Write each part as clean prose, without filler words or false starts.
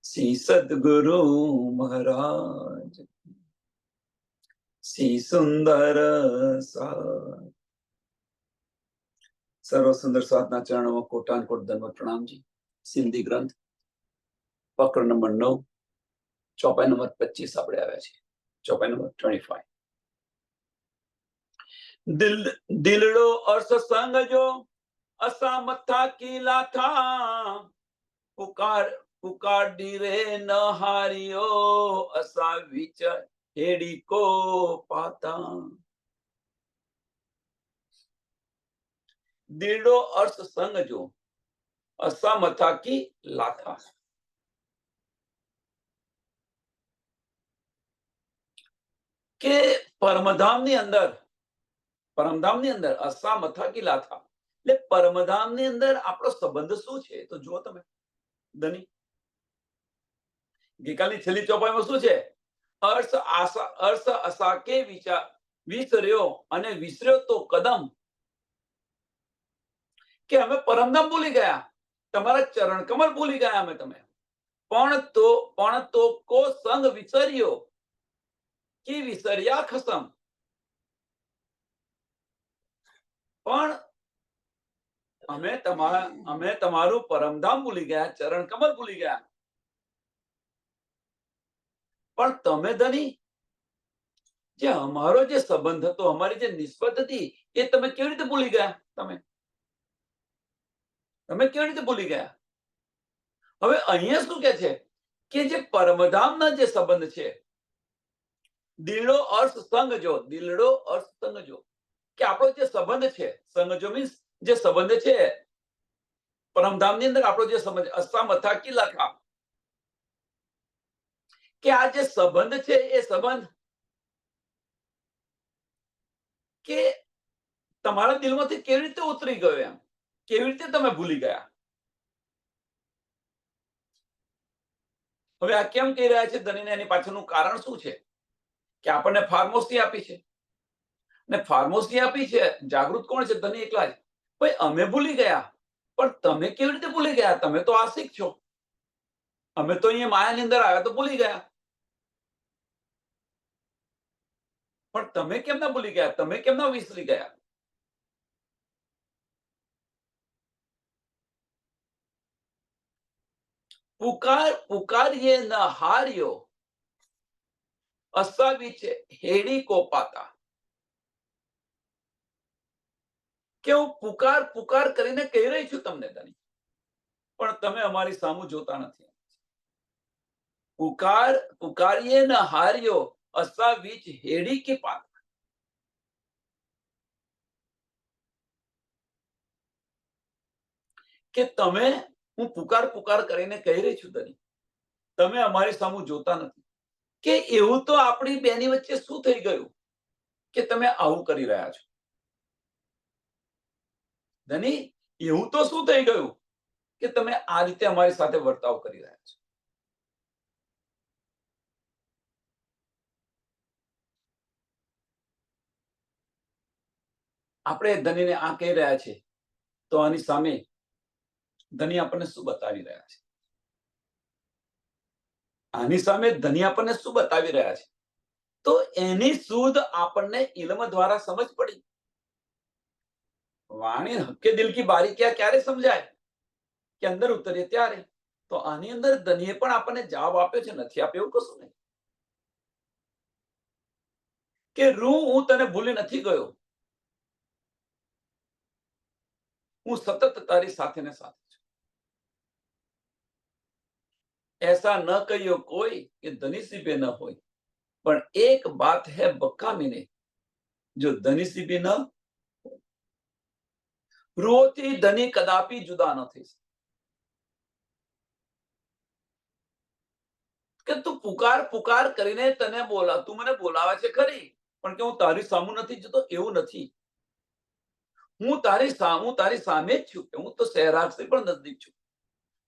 શ્રી સદગુરુ મહારાજ, શ્રી સુંદર સાથ. સર્વ સુંદર સાધના ચરણોમાં કોટાન કોટ દંડવત પ્રણામજી. સિંધી ગ્રંથ પકડ નંબર 9, ચોપાઈ નંબર 25 આપણે આવ્યા છીએ. ચોપાઈ નંબર 25. દિલડો અર્થ સંગ જો અસા મથા કીલા થા, પુકાર ડીરે ન હારિયો અસા વિચાર હેડી કો પાતા. દિલડો અર્થ સંગ જો અસા મથા કી લાથા. કે પરમધામ ની અંદર અસા મથા કી લાથા, એટલે પરમધામ ની અંદર આપણો સંબંધ શું છે? તો જુઓ તમે ધની, ગઈકાલની છેલ્લી ચોપાઈમાં શું છે? અર્થ અસા કે વિચાર વિસર્યો અને વિસર્યો તો કદમ. કે અમે પરમધામ ભૂલી ગયા, તમારા ચરણ કમળ ભૂલી ગયા અમે તમે, પણ તો કો સંગ વિસર્યો કે વિસર્યા ખસમ. પણ અમે તમારું પરમધામ ભૂલી ગયા, ચરણ કમળ ભૂલી ગયા. પણ તમે ધની, જે અમારો જે સંબંધ હતો, અમારી જે નિસ્બત હતી, એ તમે કેવી રીતે ભૂલી ગયા? તમે કેવી રીતે ભૂલી ગયા? હવે અહીંયા શું કે છે કે જે પરમધામના જે સંબંધ છે, દિલડો અર્થ સંગ જો, કે આપણો જે સંબંધ છે, સંગ જો મીન્સ જે સંબંધ છે પરમધામની અંદર, આપણો જે સંબંધ અસા મથા કી લાથા, કે આ જે સંબંધ છે એ સંબંધ કે તમારા દિલમાંથી કેવી રીતે ઉતરી ગયો, એમ કેવી રીતે તમે ભૂલી ગયા? હવે આ કેમ કહી રહ્યા છે ધનીને? એની પાછળનું કારણ શું છે? કે આપણને ફાર્મોસી આપી છે, ને ફાર્મોસી આપી છે, જાગૃત કોણ છે? ધની એકલા જ. ભાઈ અમે ભૂલી ગયા, પણ તમે કેવી રીતે ભૂલી ગયા? તમે તો આશિક છો, અમે તો અહીંયા માયાની અંદર આવ્યા તો ભૂલી ગયા, પણ તમે કેમ ના ભૂલી ગયા? તમે કેમ ના વિસરી ગયા? પુકારીએ ન હાર્યો અસા વિચે હેડી કો પાતા. કે હું પુકાર કરીને કહી રહી છું તમને ધની, પણ તમે અમારી સામું જોતા નથી. પુકારીએ ન હાર્યો અસા વિચ હેડી કી પાતા. કે તમે, હું પુકાર કરીને કહી રહી છું ધની, તમે અમારી સામું જોતા નથી. કે એવું તો આપણી બેની વચ્ચે શું થઈ ગયું કે તમે આવું કરી રહ્યા છો? ધની, એવું તો શું થઈ ગયું કે તમે આ રીતે અમારી સાથે વર્તાવ કરી રહ્યા છો? આપણે ધનીને આ કહી રહ્યા છે, તો આની સામે ધની આપણને શું બતાવી રહ્યા છે? આની સામે ધની આપણને શું બતાવી રહ્યા છે? તો એની શુદ્ધ આપણને ઇલ્મ દ્વારા સમજ પડી. વાણી હક્કે દિલ કી બારીકિયા ક્યારે સમજાય? કે અંદર ઉતરીએ ત્યારે. તો આની અંદર ધનીએ પણ આપણને જવાબ આપ્યો છે, નથી આપ્યો એવું કશું નહીં. કે રૂ, હું તને ભૂલી નથી ગયો, હું સતત તારી સાથે ને સાથે છું. ऐसा न कहियो कोई कि धनी सी भी न होय, પણ એક બાત હે બકામીને, જો ધની સી ભી ન, રૂઓથી ધની કદાપી જુદા ન થઈ શકે. કે તું પુકાર કરીને તને તું મને બોલાવે છે ખરી, પણ કે હું તારી સામું નથી જતો એવું નથી. હું તારી સામે જ છું, કે હું તો સહેરાગથી પણ નજદીક છું,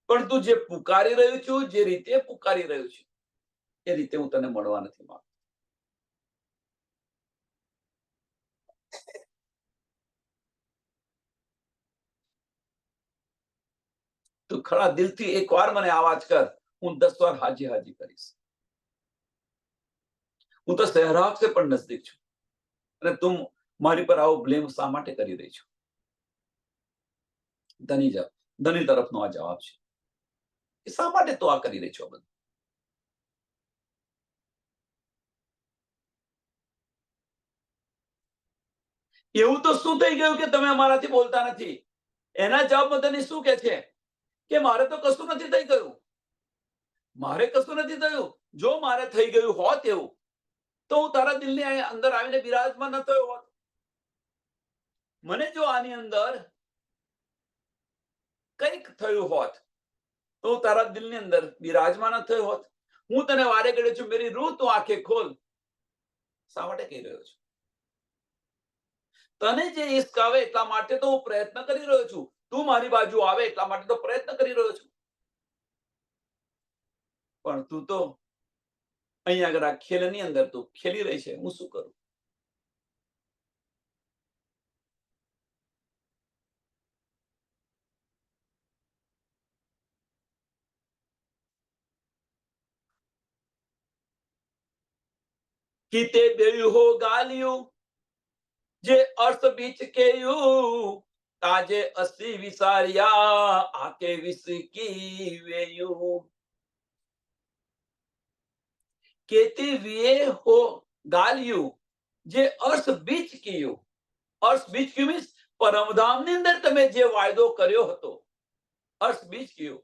પણ તું જે પુકારી રહ્યું છું, જે રીતે પુકારી રહ્યું છું, એ રીતે હું તને મળવા નથી માંગતો. તું ખરા દિલથી એકવાર મને આવાજ કર, હું 10 વાર હાજી હાજી કરીશ. હું તો સહેરાગ સે પણ નજદીક છું, અને તું મારી પર આવો બ્લેમ શા માટે કરી રહી છો? ધની તરફનો આ જવાબ છે કે શા માટે તો આ કરી રહી છો? બધું એવું તો શું થઈ ગયું કે તમે અમારાથી બોલતા નથી? એના જવાબમાં ધની શું કે છે કે મારે તો કશું નથી થઈ ગયું, મારે કશું નથી થયું. જો મારે થઈ ગયું હોત એવું, તો હું તારા દિલની અંદર આવીને બિરાજમાન ન થયો હોત. મને જો આની અંદર કંઈક થયું હોત, તો હું તારા દિલની અંદર બિરાજમાન ન થયો હોત. હું તને વારે ઘડે છું, મેરી રૂહ તું આંખે ખોલ. શા માટે કહી રહ્યો છું? તને જે ઈશ્ક આવે એટલા માટે તો હું પ્રયત્ન કરી રહ્યો છું. તું મારી બાજુ આવે એટલા માટે તો પ્રયત્ન કરી રહ્યો છું. પણ તું તો અહીંયા આગળ આ ખેલની અંદર તું ખેલી રહી છે. હું શું કરું? કીતે બેયું હો ગાલિયું, જે અર્થ બીચ કેયું, તાજે અસી વિસારિયા આકે વિસકી વેયું. કેતી વિએ હો ગાલિયું, જે અર્થ બીચ કયું. અર્થ બીચ કયું મીન્સ પરમધામની અંદર તમે જે વાયદો કર્યો હતો, અર્થ બીચ કયું,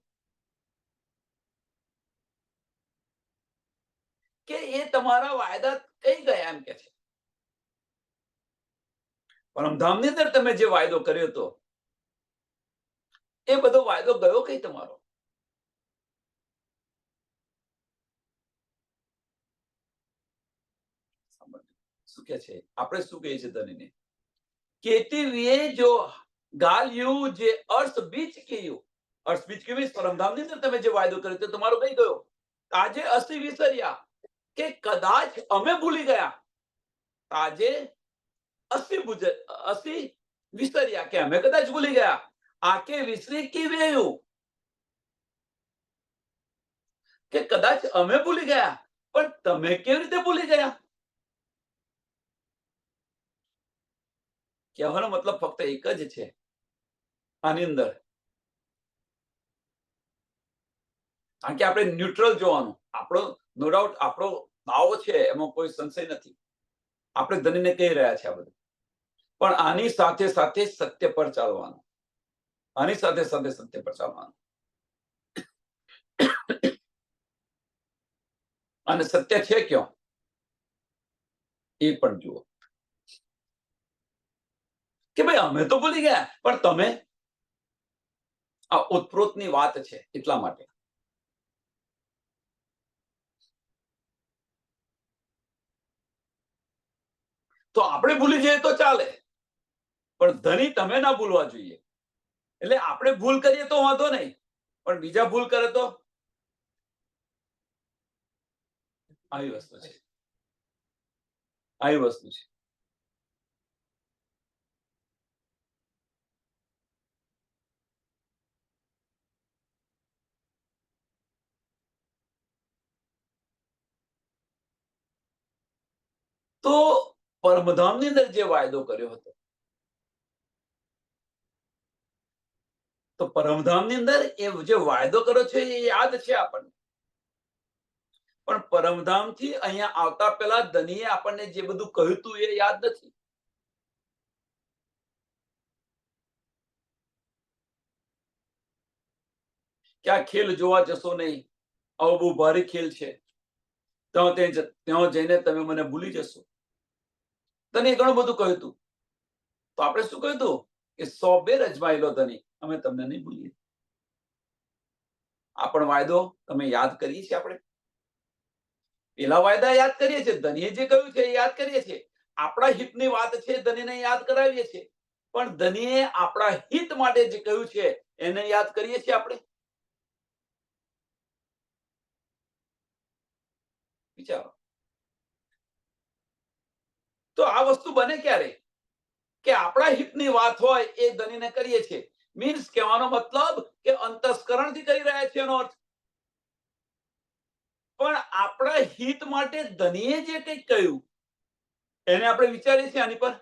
કે એ તમારા વાયદા કઈ ગયા એમ કે છે. પરમધામની અંદર તમે જે વાયદો કર્યો હતો, એ બધો વાયદો ગયો કઈ તમારો? શું કે છે? આપણે શું કહીએ છીએ ધનીને? કેતી વિએ જો ગાલ્યું, જે અર્થ બીચ કયું. અર્થ બીચ કયું મીન્સ પરમધામની અંદર તમે જે વાયદો કર્યો તો તમારો કઈ ગયો? આજે અસી વિસર્યા, કે કદાચ અમે ભૂલી ગયા. આજે અસી વિસર્યા, કે અમે કદાચ ભૂલી ગયા. આકે વિસરી કી વેયું, કે કદાચ અમે ભૂલી ગયા, પણ તમે કેવી રીતે ભૂલી ગયા? કહેવાનો મતલબ ફક્ત એક જ છે આની અંદર. કારણ કે આપણે ન્યુટ્રલ જોવાનું. આપણો નો ડાઉટ આપણો દાવો છે, એમાં કોઈ સંશય નથી. આપણે ધનીને કહી રહ્યા છે આ બધું, પણ આની સાથે સાથે સત્ય પર ચાલવાનું. આની સાથે સાથે સત્ય પર ચાલવાનું. અને સત્ય છે ક્યાં એ પણ જુઓ. કે ભાઈ અમે તો ભૂલી ગયા, પણ તમે, આ ઉત્પ્રોતની વાત છે એટલા માટે. તો આપણે ભૂલી જઈએ તો ચાલે, પણ ધની તમે ના ભૂલવા જોઈએ. એટલે આપણે ભૂલ કરીએ તો વાંધો નહીં, પણ બીજા ભૂલ કરે તો આવી વસ્તુ છે. આવી વસ્તુ છે. તો પરમધામની અંદર જે વાયદો કર્યો હતો, તો પરમધામની અંદર એ જે વાયદો કર્યો છે એ યાદ છે આપણને. પણ પરમધામથી અહીંયા આવતા પહેલા ધનીએ આપણને જે બધું કહ્યું હતું એ યાદ નથી. કે આ ખેલ જોવા જશો નહીં, આવો બહુ ભારે ખેલ છે, ત્યાં જઈને તમે મને ભૂલી જશો. તને ઘણું બધું કહ્યું હતું. તો આપણે શું કહ્યું હતું કે 100 બેર અજમાઈ લો ધની, અમે તમને નહીં ભૂલીએ. આ પણ વાયદો તમે યાદ કરીએ છીએ આપણે. પેલા વાયદા યાદ કરીએ છીએ, ધનીએ જે કહ્યું છે એ યાદ કરીએ છીએ. આપણા હિતની વાત છે, ધનીને યાદ કરાવીએ છીએ. પણ ધનીએ આપણા હિત માટે જે કહ્યું છે એને યાદ કરીએ છીએ આપણે. વિચારો. તો આ વસ્તુ બને ક્યારે કે આપણા હિતની વાત હોય એ ધનીને કરીએ છીએ. મીન્સ કહેવાનો મતલબ કે અંતસ્કરણથી કરી રહ્યા છે એનો અર્થ. પણ આપણા હિત માટે ધનીએ જે કંઈક કહ્યું એને આપણે વિચારીએ છીએ આની પર?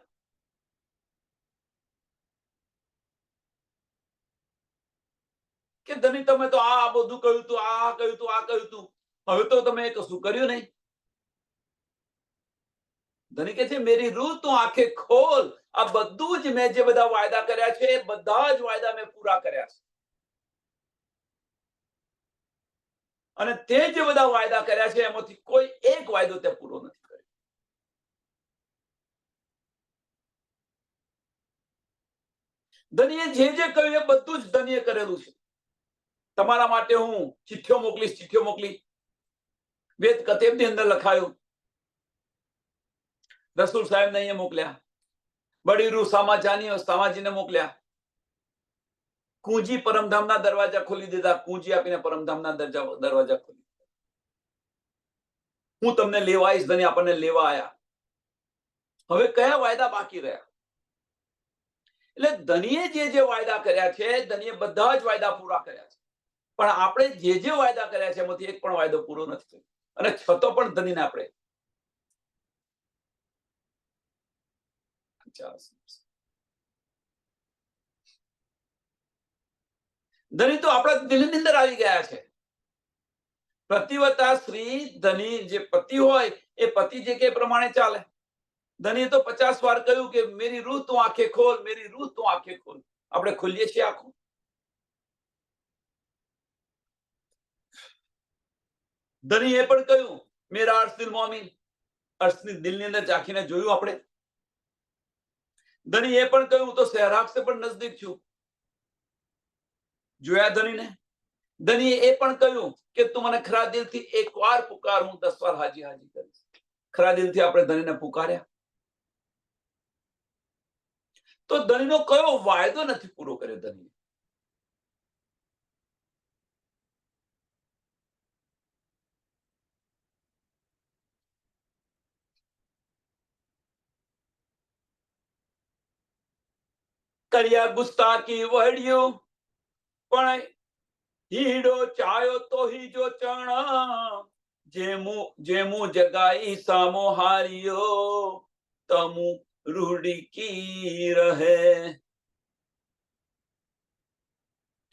કે ધની તમે તો આ બધું કહ્યું તું, આ કહ્યું તું, આ કહ્યું તું, હવે તો તમે કશું કર્યું નહીં. ધની કે છે મેરી રૂહ તું આંખે ખોલ. આ બધું જ મેં જે બધા વાયદા કર્યા છે એ બધા જ વાયદા મેં પૂરા કર્યા છે. અને તે જે બધા વાયદા કર્યા છે એમાંથી કોઈ એક વાયદો તે પૂરો નથી કર્યો. ધનીએ જે જે કહ્યું એ બધું જ ધનીએ કરેલું છે. તમારા માટે હું ચિઠ્ઠીઓ મોકલીશ, ચિઠ્ઠીઓ મોકલી. વેદ કતેબની અંદર લખાયું. રસૂલ સાહેબને અહીંયા મોકલ્યા. બડી રૂહ સામાજીને મોકલ્યા. કુંજી પરમધામના દરવાજા ખોલી દીધા. કુંજી આપીને પરમધામના દરવાજા ખોલી. હું તમને લેવા આવીશ, ધની આપણને લેવા આયા. હવે કયા વાયદા બાકી રહ્યા? એટલે ધનીએ જે વાયદા કર્યા છે, ધનીએ બધા જ વાયદા પૂરા કર્યા છે. પણ આપણે જે વાયદા કર્યા છે એમાંથી એક પણ વાયદો પૂરો નથી થયો. અને છતો પણ ધનીને આપણે ધની તો આપણા દિલની અંદર આવી ગયા છે. પ્રતિવતા સ્ત્રી ધની જે પતિ હોય એ પતિ જે કે પ્રમાણે ચાલે. ધનીએ તો 50 વાર કહ્યું કે મેરી રૂહ તું આંખે ખોલ, મેરી રૂહ તું આંખે ખોલ. આપણે ખોલીએ છીએ આંખો? ધની એ પણ કહ્યું મેરા અર્શદિલ મોમિન. અર્શની દિલની અંદર ઝાંખીને જોયું આપણે. ધની એ પણ કહ્યું તો સહેરાગ સે પણ નજદીક છું. જોયા ધનીને? ધનીએ એ પણ કહ્યું કે તું મને ખરા દિલથી એક વાર પુકાર, હું 10 વાર હાજી હાજી કરીશ. ખરા દિલથી આપણે ધનીને પુકાર્યા. તો ધનીનો કયો વાયદો નથી પૂરો કર્યો ધનીએ? કર્યા ગુસ્તાકી વળ્યું પણ હીડો ચાયો તો હી જો ચણ. જેમું જગાઈ સામો હાર્યો તમુ રૂડી રહે.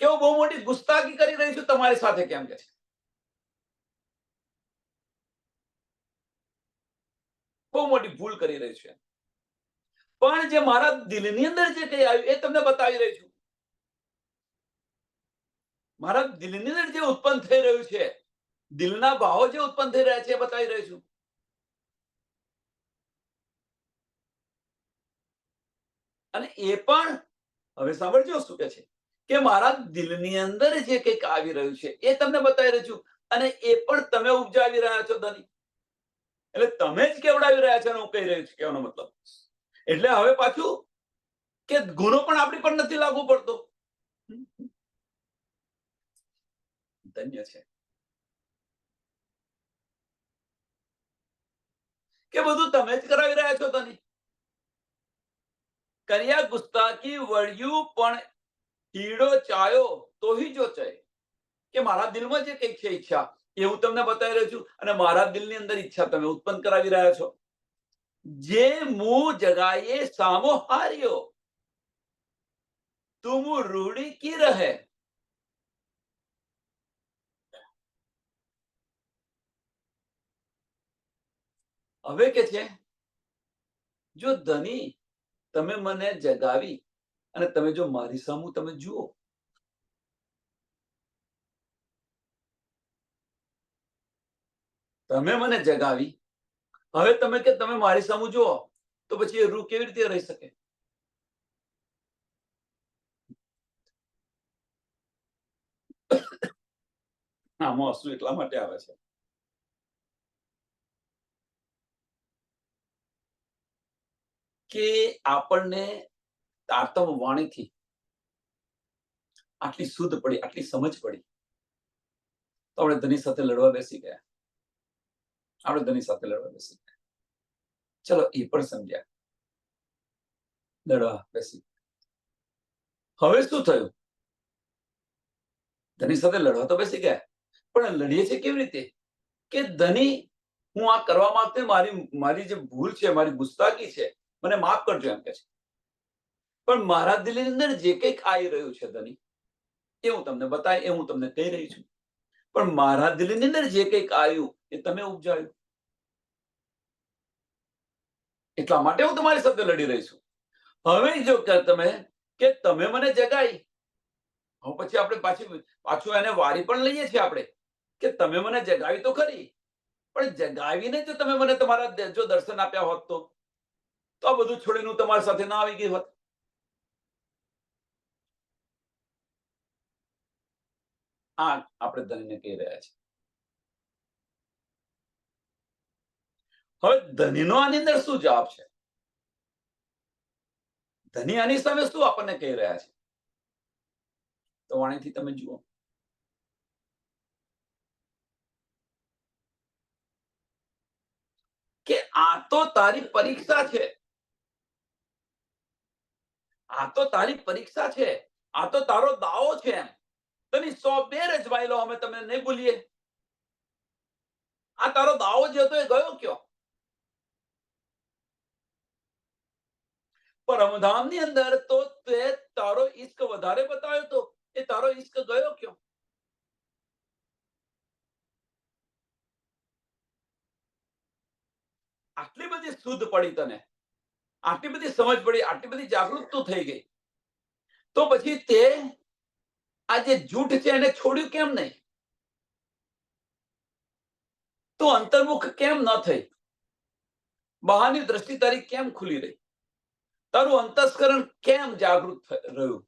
કેવો બહુ મોટી ગુસ્તાકી કરી રહી છું તમારી સાથે, કેમ કે છે? બહુ મોટી ભૂલ કરી રહી છે. પણ જે મારા દિલની અંદર જે કંઈ આવ્યું એ તમને બતાવી રહી છું. મારા દિલની અંદર જે ઉત્પન્ન થઈ રહ્યું છે, દિલના ભાવો જે ઉત્પન્ન થઈ રહ્યા છે એ બતાવી રહી છું. અને એ પણ હવે સાંભળજો શું કે છે કે મારા દિલની અંદર જે કંઈક આવી રહ્યું છે એ તમને બતાવી રહ્યું છું. અને એ પણ તમે ઉપજાવી રહ્યા છો ધની. એટલે તમે જ કેવડાવી રહ્યા છો હું કહી રહ્યું છું, કહેવાનો મતલબ. એટલે હવે પાછું કે ગુનો પણ આપણી પર નથી લાગુ પડતો. ધન્ય છે કે બધું તમે જ કરાવી રહ્યા છો ધની. કર્યા ગુસ્તાકી વળ્યું પણ હીડો ચાયો તો હી જો ચય. કે મારા દિલમાં જે કંઈક છે ઈચ્છા એ હું તમને બતાવી રહ્યો છું. અને મારા દિલની અંદર ઈચ્છા તમે ઉત્પન્ન કરાવી રહ્યા છો. જે મું જગાએ સામો હાર્યો તુમ રૂડી કી રહે. હવે કે છે જો ધની તમે મને જગાવી અને તમે જો મારી સામું તમે જુઓ, તમે મને જગાવી, હવે તમે કે તમે મારી સામું જુઓ, તો પછી એ રૂહ કેવી રીતે રહી શકે? આમાં આંસુ એટલા માટે આવે છે કે આપણને તારતમ વાણીથી આટલી શુદ્ધ પડી, આટલી સમજ પડી, તો આપણે ધની સાથે લડવા બેસી ગયા. આપણે ધની સાથે લડવા બેસી ગયા. ચલો એ પણ સમજ્યા, લડવા બેસી. હવે શું થયું? ધની સાથે લડવા તો બેસી ગયા, પણ લડીએ છીએ કેવી રીતે? કે ધની હું આ કરવા માંગતો મારી જે ભૂલ છે, મારી ગુસ્તાખી છે, મને માફ કરજો એમ કે છે. પણ મારા દિલની અંદર જે કંઈક આવી રહ્યું છે ધની, એ હું તમને બતાવી, એ હું તમને કહી રહી છું. પણ મારા દિલની અંદર જે કંઈક આવ્યું એ તમે ઉપજાવ્યું. એટલા માટે હું તમારી સાથે લડી રહી છું. હવે જો તમે મને જગાઈ, હવે પછી આપણે પાછું એને વારી પણ લઈએ છીએ આપણે કે તમે મને જગાવી તો ખરી, પણ જગાવીને જો તમે મને તમારા જો દર્શન આપ્યા હોત તો આ બધું છોડીને હું તમારી સાથે ના આવી ગઈ હોત. આ આપણે ધનીને કહી રહ્યા છીએ. હવે ધનીનો આની અંદર શું જવાબ છે? ધની આની સામે શું આપણને કહી રહ્યા છે? તો વાણીથી તમે જુઓ. કે આ તો તારી પરીક્ષા છે, આ તો તારી પરીક્ષા છે, આ તો તારો દાવો છે. એમ તની 100 બે રજવાયેલો અમે તમને નહીં ભૂલીએ. આ તારો દાવો જે હતો એ ગયો ક્યો? પરમધામની અંદર તો તે તારો ઈશ્ક વધારે બતાવ્યો તો એ તારો ઈશ્ક ગયો ક્યો? આટલી બધી શુદ્ધ પડી તને, આટલી બધી સમજ પડી, આટલી બધી જાગૃત તું થઈ ગઈ, તો પછી તે આ જે જૂઠ છે એને છોડ્યું કેમ નહીં? તું અંતર્મુખ કેમ ન થઈ? બહારની દ્રષ્ટિ તારી કેમ ખુલી રહી? તારું અંતસ્કરણ કેમ જાગૃત રહ્યું?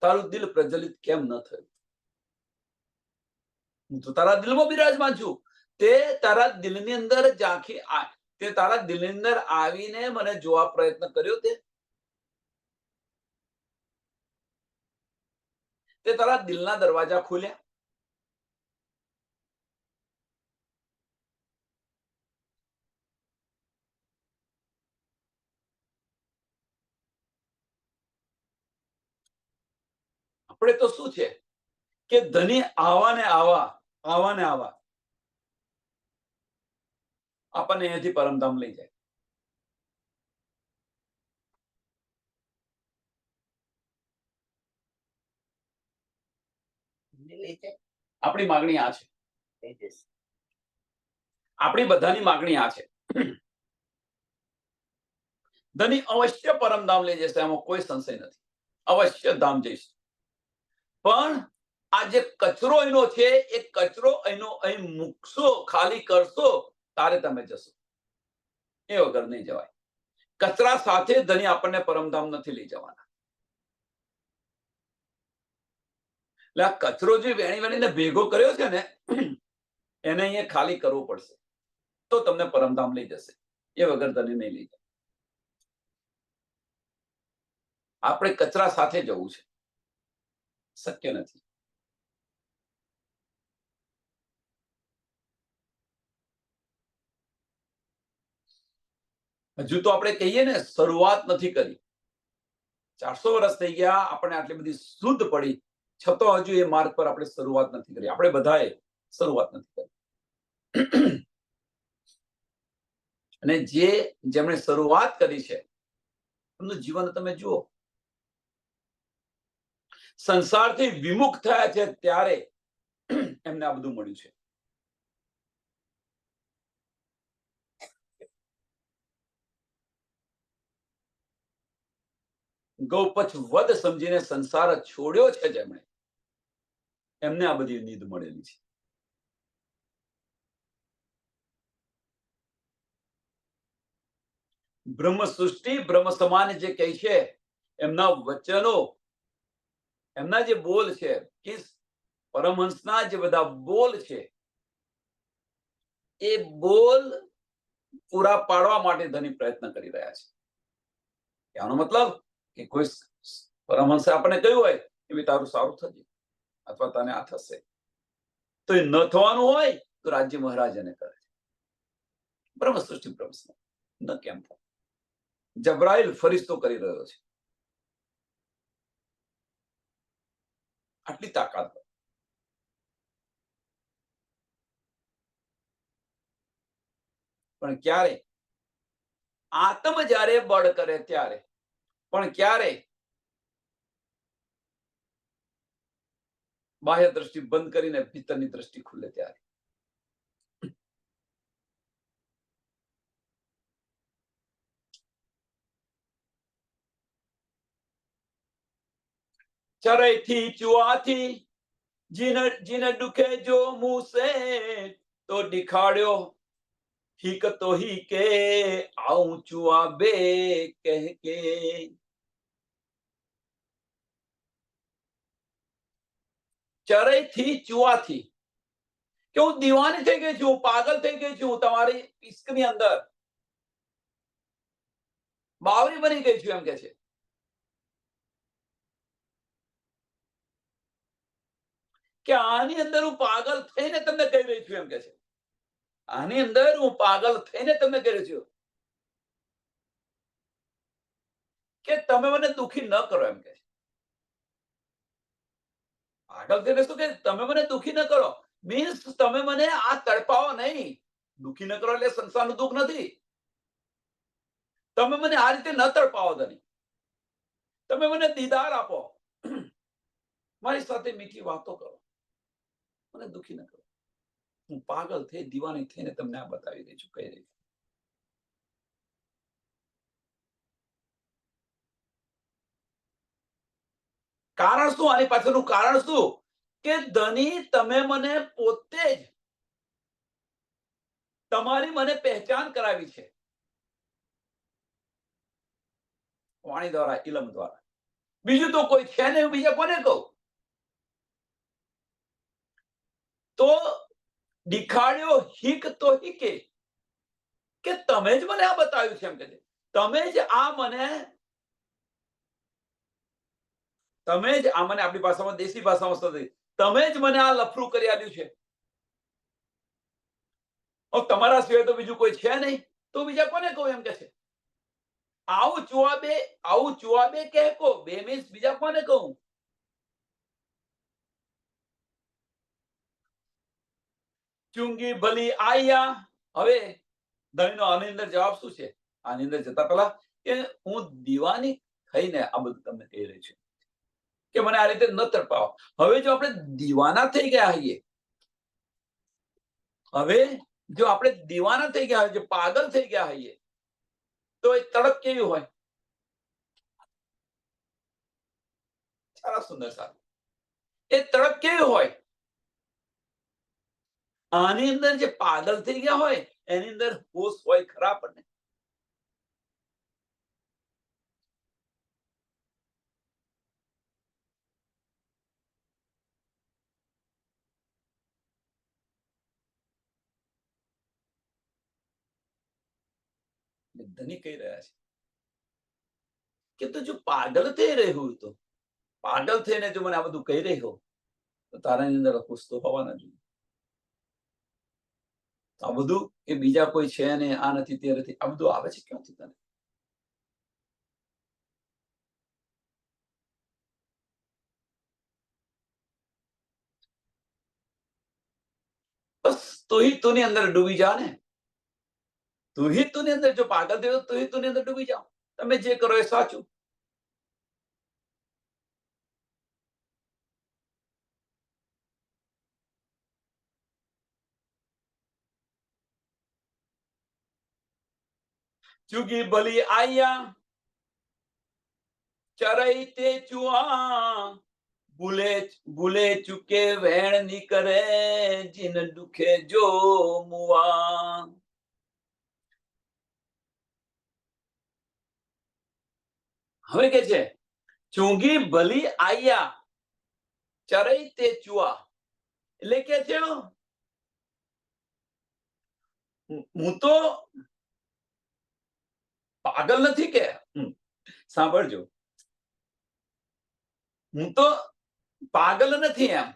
તારું દિલ પ્રજ્વલિત કેમ ન થયું? હું તો તારા દિલમાં બિરાજમાન છું. તે તારા દિલની અંદર તે તારા દિલની અંદર આવીને મને જોવા પ્રયત્ન કર્યો. તે તારા દિલના દરવાજા ખોલ્યા. આપણે તો શું છે કે ધની આવા ને આવા આપણને અહીંયાથી પરમધામ લઈ જાય. આપણી માગણી આ છે, આપણી બધાની માગણી આ છે. ધની અવશ્ય પરમધામ લઈ જશે, એમાં કોઈ સંશય નથી. અવશ્ય ધામ જઈશ. પણ આ જે કચરો એનો છે એ કચરો એનો અહીં મૂકશો, ખાલી કરશો, તારે તમે જશો. એ વગર નહીં જવાય. કચરા સાથે ધની આપણને પરમધામ નથી લઈ જવાના. એટલે આ કચરો જે વેણીને ભેગો કર્યો છે ને, એને અહીંયા ખાલી કરવો પડશે, તો તમને પરમધામ લઈ જશે. એ વગર ધની નહીં લઈ જાય. આપણે કચરા સાથે જવું છે, શક્ય નથી. હજુ તો આપણે કહીએ ને શરૂઆત નથી કરી. 400 વર્ષ થઈ ગયા, આપણે આટલી બધી શુદ્ધ પડી, છતાં હજુ એ માર્ગ પર આપણે શરૂઆત નથી કરી. આપણે બધાએ શરૂઆત નથી કરી. અને જેમણે શરૂઆત કરી છે એમનું જીવન તમે જુઓ. સંસારથી વિમુખ થયા છે ત્યારે એમને આ બધું મળ્યું છે. ગૌપચ વધ સમજીને સંસાર છોડ્યો છે જેમણે, એમને આ બધી નીંદ મળેલી છે. બ્રહ્મ સૃષ્ટિ બ્રહ્મ સમાન જે કહે છે, એમના વચનો, એમના જે બોલ છે, કે પરમહંસના જે બધા બોલ છે, એ બોલ પૂરા પાડવા માટે ધની પ્રયત્ન કરી રહ્યા છે. આનો મતલબ કે કોઈ પરમહંસે આપણને કહ્યું હોય કે તારું સારું થશે અથવા તને આ થશે, તો એ ન થવાનું હોય તો રાજ્ય મહારાજ એને કરે છે. બ્રહ્મ સૃષ્ટિ બ્રહ્મ ન કેમ થાય? જબરાઈલ ફરિશ્તો કરી રહ્યો છે. આટલી તાકાત. પણ ક્યારે? આત્મ જ્યારે બળ કરે ત્યારે. પણ ક્યારે? બાહ્ય દ્રષ્ટિ બંધ કરીને ભીતરની દ્રષ્ટિ ખુલે ત્યારે. ચરૈથી ચુઆથી જીને દુખે જો મુસે તો દિખાડ્યો હીક તો હી કે આઉં ચુઆ બે કહ કે. ચરૈથી ચુઆથી કે હું દીવાની થઈ ગઈ છું, પાગલ થઈ ગઈ છું તમારી ઇશ્કની અંદર, બાવરી બની ગઈ છું એમ કે છે. કે આની અંદર હું પાગલ થઈને તમને કહી રહી છું એમ કે છે. આની અંદર હું પાગલ થઈને તમને કહી રહી છું કે તમે મને દુખી ન કરો એમ કે છે. પાગલ થઈને શું કે તમે મને દુખી ન કરો, મીન્સ તમે મને આ તડપાવો નહીં. દુખી ન કરો એટલે સંસારનું દુઃખ નથી. તમે મને આ રીતે ન તડપાવો ધણી. તમે મને દીદાર આપો, મારી સાથે મીઠી વાતો કરો, મને દુખી ન કરો. હું પાગલ થઈ દીવાની થઈને તમને આ બતાવી રહી છું, કહી રહી છું. કારણ શું? આની પાછળનું કારણ શું? કે ધણી તમે મને પોતે જ તમારી મને પહેચાન કરાવી છે, વાણી દ્વારા, ઇલમ દ્વારા. બીજું તો કોઈ છે નહીં, બીજા કોને કહું? તો દિખાડ્યો હીક તો હીકે, કે તમે જ મને આ બતાવ્યું છે એમ કે તમે જ આ મને આપણી ભાષામાં, દેશી ભાષામાં તમે જ મને આ લફરું કરી આપ્યું છે. તમારા સિવાય તો બીજું કોઈ છે નહીં, તો બીજા કોને કહું એમ કે છે. આવું ચુઆબે કે કો, બે મીન્સ બીજા કોને કહું? ચુંગી ભલી આયા. હવે ધણીનો આની અંદર જવાબ શું છે? આની અંદર જતા પહેલા કે હું દીવાની થઈને આ બધું તમને કહી રહી છું કે મને આ રીતે ન તડપાવો. હવે જો આપણે દીવાના થઈ ગયા હોઈએ, હવે જો આપણે દીવાના થઈ ગયા હોય, પાગલ થઈ ગયા હોઈએ, તો એ તડપ કેવી હોય? સારા સુંદર સારું. એ તડપ કેવી હોય? આની અંદર જે પાગલ થઈ ગયા હોય એની અંદર હોશ હોય ખરા? પણ ધની કહી રહ્યા છે કે તું જો પાગલ થઈ રહ્યું તો પાગલ થઈને જો મને આ બધું કહી રહ્યો તો તારાની અંદર હોશ તો હોવાના જોઈએ. આ બધું કે બીજા કોઈ છે ને, આ નથી તે નથી, આ બધું આવે છે ક્યાંથી તને? બસ તું ही તુની અંદર ડૂબી જા ને. તું ही તુની અંદર જો પાગલ થયો, તું ही તુની અંદર ડૂબી જાઓ. તમે જે કરો એ સાચું. ચુગી ભલી આયા ચરઈ તે ચુઆ, ભૂલે ભૂલે ચુકે વેણ નીકરે જીન દુખે જો મુઆ. હવે કે છે ચૂંગી ભલી આયા ચરઈ તે ચુઆ, એટલે કે છે હું તો પાગલ નથી કે, સાંભળજો, હું તો પાગલ નથી એમ,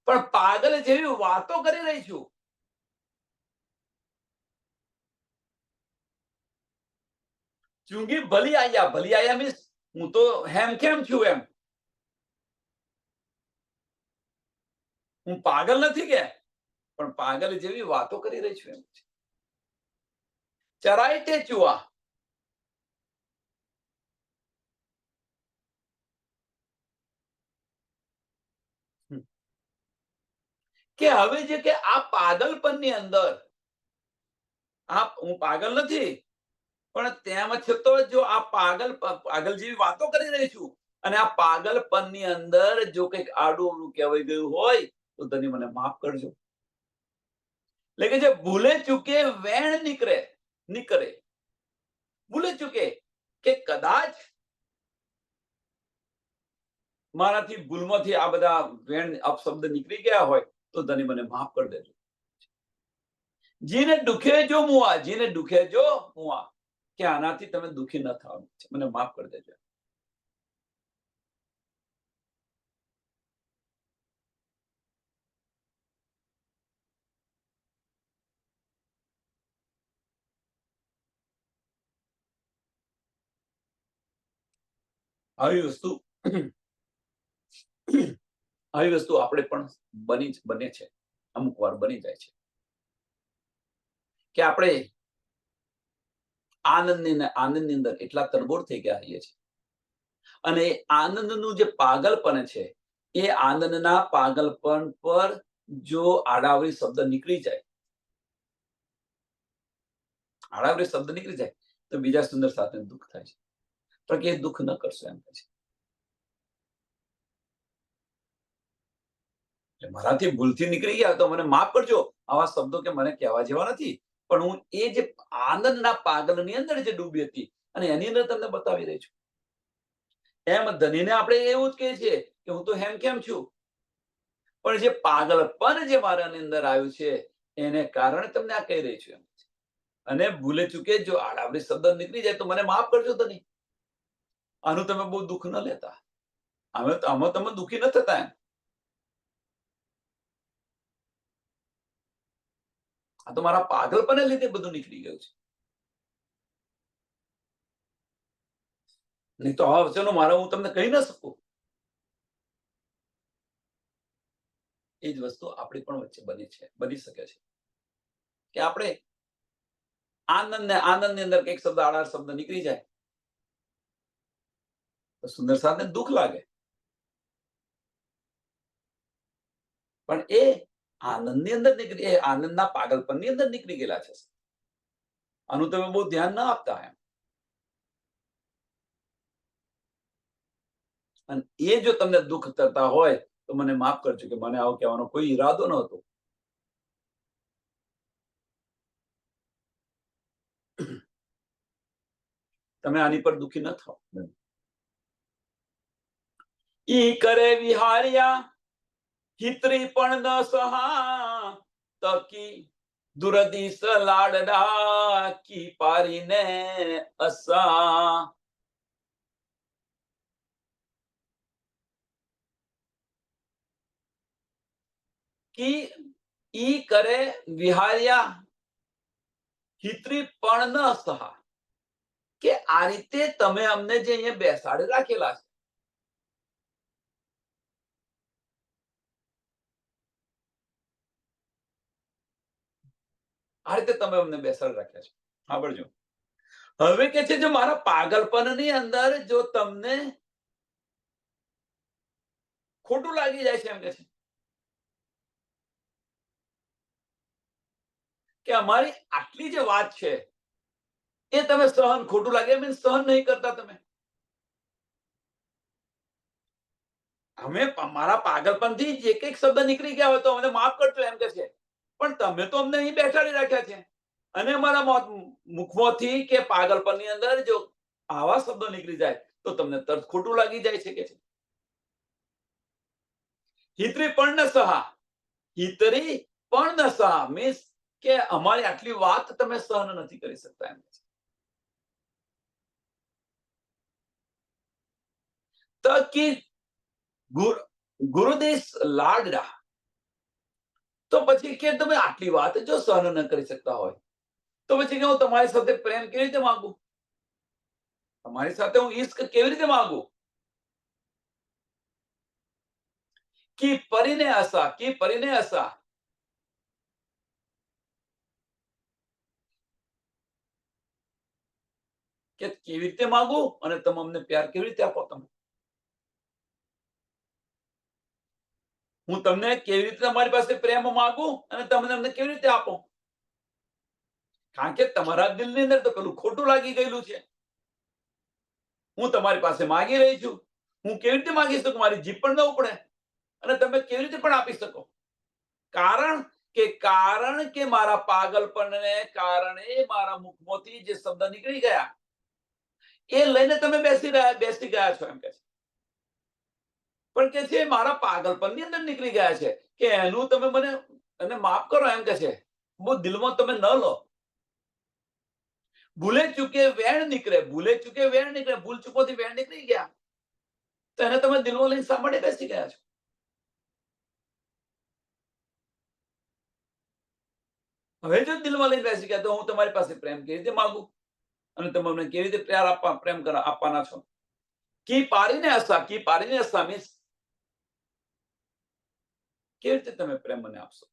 પણ પાગલ જેવી વાતો કરી રહી છું. ચૂંગી ભલી આયા મીન્સ હું તો હેમ કેમ છું એમ, હું પાગલ નથી કે, પણ પાગલ જેવી વાતો કરી રહી છું એમ. ચરાય તે ચુઆ. કે હવે જે કે આ પાગલપનની અંદર, હું પાગલ નથી, પણ તેમ છતાં જો આ પાગલ જેવી વાતો કરી રહી છું, અને આ પાગલપનની અંદર જો કંઈક આડું અવળું કહેવાય ગયું હોય તો તને મને માફ કરજો. એટલે કે જે ભૂલે ચૂકે વેણ નીકળે ભૂલે ચૂકે કે કદાચ મારાથી ભૂલમાંથી આ બધા વેણ અપશબ્દ નીકળી ગયા હોય તો તને મને માફ કરી દેજો. જીને દુખે જો મુઆ કે આનાથી તમે દુખી ન થવાનું છે, મને માફ કરી દેજો. આવી વસ્તુ આપણે પણ બને છે, અમુક વાર બની જાય છે કે આપણે આનંદની અંદર એટલા તરબોળ થઈ ગયા હોઈએ છીએ, અને આનંદનું જે પાગલપન છે એ આનંદના પાગલપન પર જો આડાવરી શબ્દ નીકળી જાય તો બીજા સુંદર સાથે દુઃખ થાય છે, પણ કે દુઃખ ન કરશો એમ કહે છે. મારાથી ભૂલથી નીકળી ગયા તો મને માફ કરજો. આવા શબ્દો કે મને કહેવા જેવા નથી, પણ હું એ જે આનંદના પાગલની અંદર જે ડૂબી હતી અને એની અંદર તમને બતાવી રહી છું. એમ ધનીને આપણે એવું જ કહીએ છીએ કે હું તો હેમ કેમ છું, પણ જે પાગલપન જે મારાની અંદર આવ્યું છે એને કારણે તમને આ કહી રહી છું. અને ભૂલે ચૂકે જો આડાવડી શબ્દ નીકળી જાય તો મને માફ કરજો. ધની, આનું તમે બહુ દુઃખ ન લેતા. આમાં તમે દુઃખી ન થતા. એમ આ તો મારા પાગલપને લીધે બધું નીકળી ગયું છે. નહીં તો આવા વચનો મારા હું તમને કહી ન શકું. એ જ વસ્તુ આપણી પણ વચ્ચે બની શકે છે કે આપણે આનંદની અંદર એક શબ્દ આડા શબ્દ નીકળી જાય તો સુંદર સાથે દુઃખ લાગે, પણ એ આનંદની અંદર આનંદના પાગલપનની અંદર નીકળી ગયેલા છે. આનું તમે બહુ ધ્યાન ના આપતા. એમ અને એ જો તમને દુઃખ થતા હોય તો મને માફ કરજો કે મને આવું કહેવાનો કોઈ ઈરાદો નહોતો. તમે આની પર દુઃખી ન થાઓ. ઈ કરે વિહાર્યા હિત્રી પણ ન સહા, તકી દુરદીશ લાડડા કી પારીને અસા. કી ઈ કરે વિહાર્યા હિત્રી પણ ન સહા, કે આ રીતે તમે અમને જે અહીંયા બેસાડી રાખેલા છે, આ રીતે તમે અમને બેસાડી રાખ્યા છે. સાંભળજો, હવે કે છે જો મારા પાગલપનની અંદર જો તમને ખોટું લાગી જાય છે, એમ કે છે કે અમારી આટલી જે વાત છે એ તમે ખોટું લાગે મીન્સ સહન નહીં કરતા. તમે અમે મારા પાગલપનથી જે કંઈક શબ્દ નીકળી ગયા હોય તો અમને માફ કરજો એમ કે છે, પણ તમે તો અમને અહીં બેસાડી રાખ્યા છે, અને અમારા મુખમાંથી કે પાગલપનની અંદર જો આવા શબ્દો નીકળી જાય તો તમને તરત ખોટું લાગી જાય છે કે છે. હિત્રી પણ ન સહા, હિતરી પણ ન સહા મીન્સ કે અમારી આટલી વાત તમે સહન નથી કરી શકતા. એમ તકી ગુરુદેશ લાડડા, તો પછી કે તમે આટલી વાત જો સહન ન કરી શકતા હોય તો પછી કે હું તમારી સાથે પ્રેમ કેવી રીતે માંગુ, તમારી સાથે હું ઈશ્ક કેવી રીતે માંગુ. કી પરીને આશા, કે કેવી રીતે માંગવું અને તમે અમને પ્યાર કેવી રીતે આપો. તમે હું તમને કેવી રીતે તમારી પાસે પ્રેમ માંગુ અને તમે અમને કેવી રીતે આપો. કારણ કે તમારા દિલની અંદર તો પેલું ખોટું લાગી ગયેલું છે. હું તમારી પાસે માંગી રહી છું, હું કેવી રીતે માંગી શકું? મારી જીભ પણ ન ઉપડે અને તમે કેવી રીતે પણ આપી શકો? કારણ કે મારા પાગલપણને કારણે મારા મુખમાંથી જે શબ્દ નીકળી ગયા એ લઈને તમે બેસી ગયા છો એમ કે છે. પણ કે છે મારા પાગલપણની અંદર નીકળી ગયા છે કે એનું તમે મને માફ કરો એમ કે છે. બહુ દિલમાં તમે ન લો. ભૂલે ચૂકે વેણ નીકળે, ભૂલ ચૂકોથી વેણ નીકળી ગયા તો એને તમે દિલમાં લઈને સાંભળે બેસી ગયા છો. હવે જો દિલમાં લઈને બેસી ગયા તો હું તમારી પાસે પ્રેમ કેવી રીતે માંગુ અને તમે અમને કેવી રીતે પ્રેમ આપવાના છો? કી પારીને હસા મીન્સ કેવી રીતે તમે પ્રેમ મને આપશો?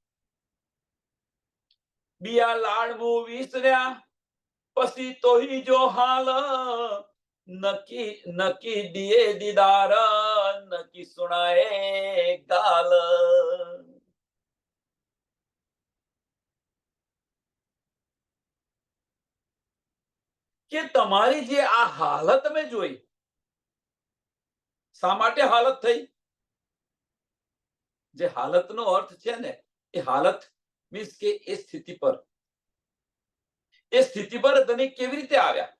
બિયા લાડવું વિસર્યા પછી તોહી જો હાલ, નકી દિયે દીદાર, નકી સુણાએ ગાલ. કે તમારી જે આ હાલત મેં જોઈ, શા માટે હાલત થઈ? જે હાલતનો અર્થ છે ને, એ હાલત મીન્સ કે એ સ્થિતિ પર ધનિક કેવી રીતે આવ્યા?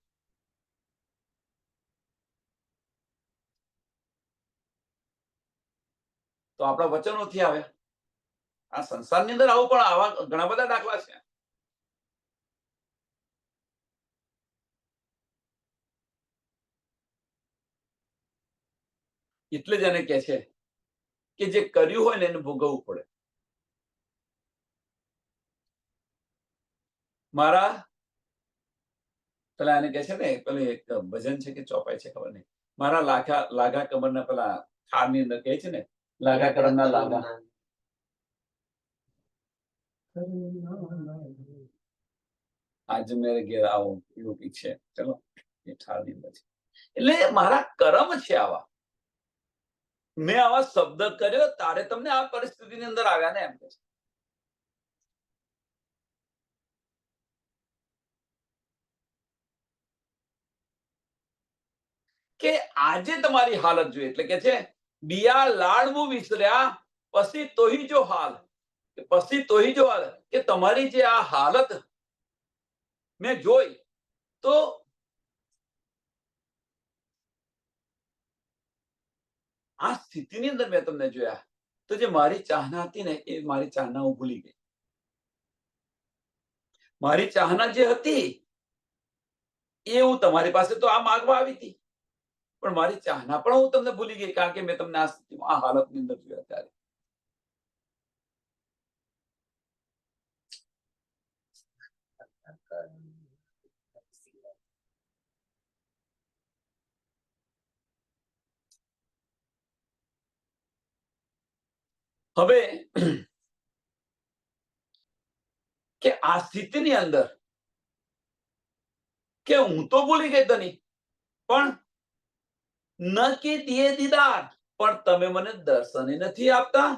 તો આપણા વચનોથી આવ્યા. આ સંસારની અંદર આવા ઘણા બધા દાખલા છે. એટલે જ એને કહે છે કે જે કર્યું હોય ને એને ભોગવવું પડે. મારા પેલા એને કહે છે ને, પેલું એક ભજન છે કે ચોપાઈ છે ખબર નહીં, મારા લાગા કમરના પેલા થાળની અંદર કહે છે ને, લાગા કમરના લાગા આજ મેરે ઘેર આવો એવું કંઈક છે. ચલો એ થાળની અંદર છે. એટલે મારા કર્મ છે આવા. મેં આવા શબ્દ કર્યો તારે તમને આ પરિસ્થિતિની અંદર આવ્યા ને એમ કે છે. કે આજે તમારી હાલત જોઈએ એટલે કે છે બિયા લાડવું વિસર્યા પછી તોહી જો હાલ, કે તમારી જે આ હાલત મેં જોઈ તો આ સ્થિતિની અંદર મેં તમને જોયા તો જે મારી ચાહના હતી ને એ મારી ચાહના હું ભૂલી ગઈ. મારી ચાહના જે હતી એ હું તમારી પાસે તો આ માગવા આવી હતી, પણ મારી ચાહના પણ હું તમને ભૂલી ગઈ કારણ કે મેં તમને આ હાલતની અંદર જોયા ત્યારે. હવે કે આ સ્થિતિની અંદર કે હું તો ભૂલી ગઈ તની, પણ ન કે દિયે દીદાર, પણ તમે મને દર્શન નથી આપતા,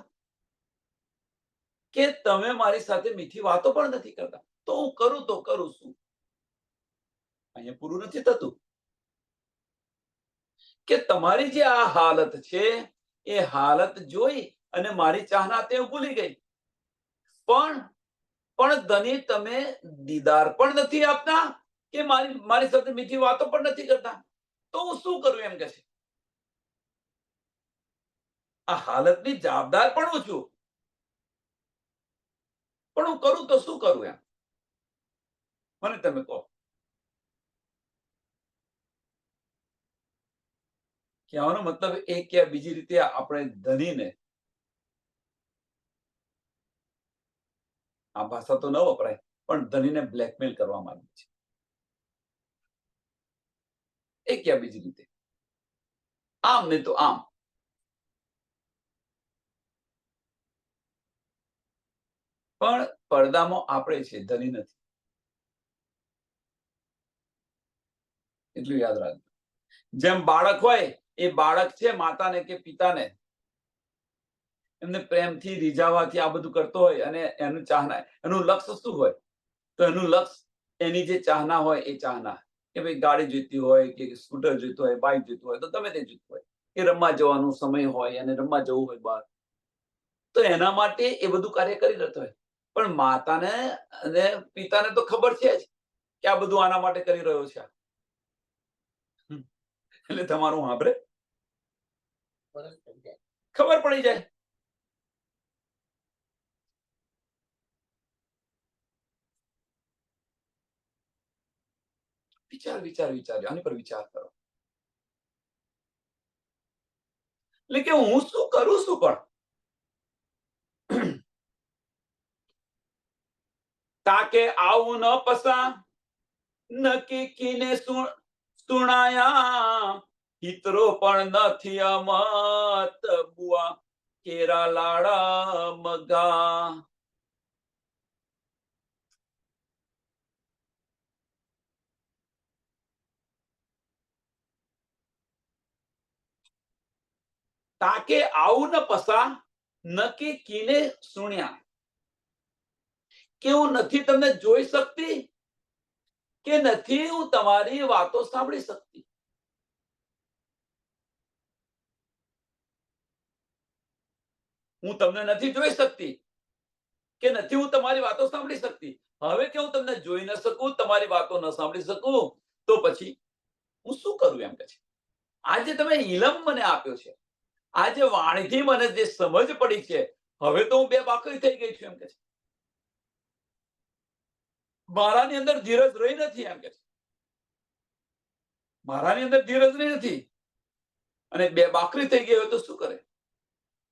કે તમે મારી સાથે મીઠી વાતો પણ નથી કરતા. તો હું કરું તો કરું શું? અહીંયા પૂરું નથી થતું કે તમારી જે આ હાલત છે એ હાલત જોઈ અને મારી ચાહના તે ભૂલી ગઈ, પણ ધની તમે દીદાર પણ નથી આપતા કે મારી સાથે મીઠી વાતો પણ નથી કરતા. તો હું શું કરું એમ કે છે. આ હાલતની જવાબદાર પણ હું છું, પણ હું કરું તો શું કરું એમ મને તમે કહો. કહેવાનો મતલબ એ કે બીજી રીતે આપણે ધનીને, આ ભાષા તો ન વપરાય, પણ ધનીને બ્લેકમેલ કરવા માંગે છે. એ ક્યાં બીજી રીતે, આમ નહીં તો આમ. પણ પડદામાં આપણે છે, ધની નથી. એટલું યાદ રાખજો. જેમ બાળક હોય, એ બાળક છે માતાને કે પિતાને એમને પ્રેમથી રીઝાવાથી આ બધું કરતો હોય અને એનું ચાહના, એનું લક્ષ્ય શું હોય? તો એનું લક્ષ્ય, એની જે ચાહના હોય એ ચાહના કે ભાઈ ગાડી જોઈતી હોય કે સ્કૂટર જોઈતું હોય, બાઇક જોઈતું હોય, તો તમે તે જોઈતું હોય, કે રમવા જવાનો સમય હોય અને રમવા જવું હોય બહાર, તો એના માટે એ બધું કાર્ય કરી રહેતો હોય. પણ માતાને અને પિતાને તો ખબર છે જ કે આ બધું આના માટે કરી રહ્યો છે. એટલે તમારું સાંભળે ખબર પડી જાય. વિચાર આની પર વિચાર કરો. એટલે કે હું શું કરું છું પણ તાકે આવું ન પસા નકી કીને સુણાયા હિતરો પણ નથી અમત બુઆ કેરા લાડા મગા. તાકે આવું ન પસા નકી કીને સુણ્યા, કે હું નથી તમને જોઈ શકતી, કે નથી હું તમારી વાતો સાંભળી શકતી. હું તમને નથી જોઈ શકતી, કે નથી હું તમારી વાતો સાંભળી શકતી. હવે કે હું તમને જોઈ ન શકું, તમારી વાતો ન સાંભળી શકું, તો પછી હું શું કરું એમ કે છે. આજે તમે ઇલમ મને આપ્યો છે, આજે વાણીથી મને જે સમજ પડી છે, હવે તો હું બે બાકરી થઈ ગઈ છું એમ કે છે. મારાની અંદર ધીરજ રહી નથી એમ કે છે. મારાની અંદર ધીરજ રહી નથી અને બે બાકરી થઈ ગઈ હોય તો શું કરે?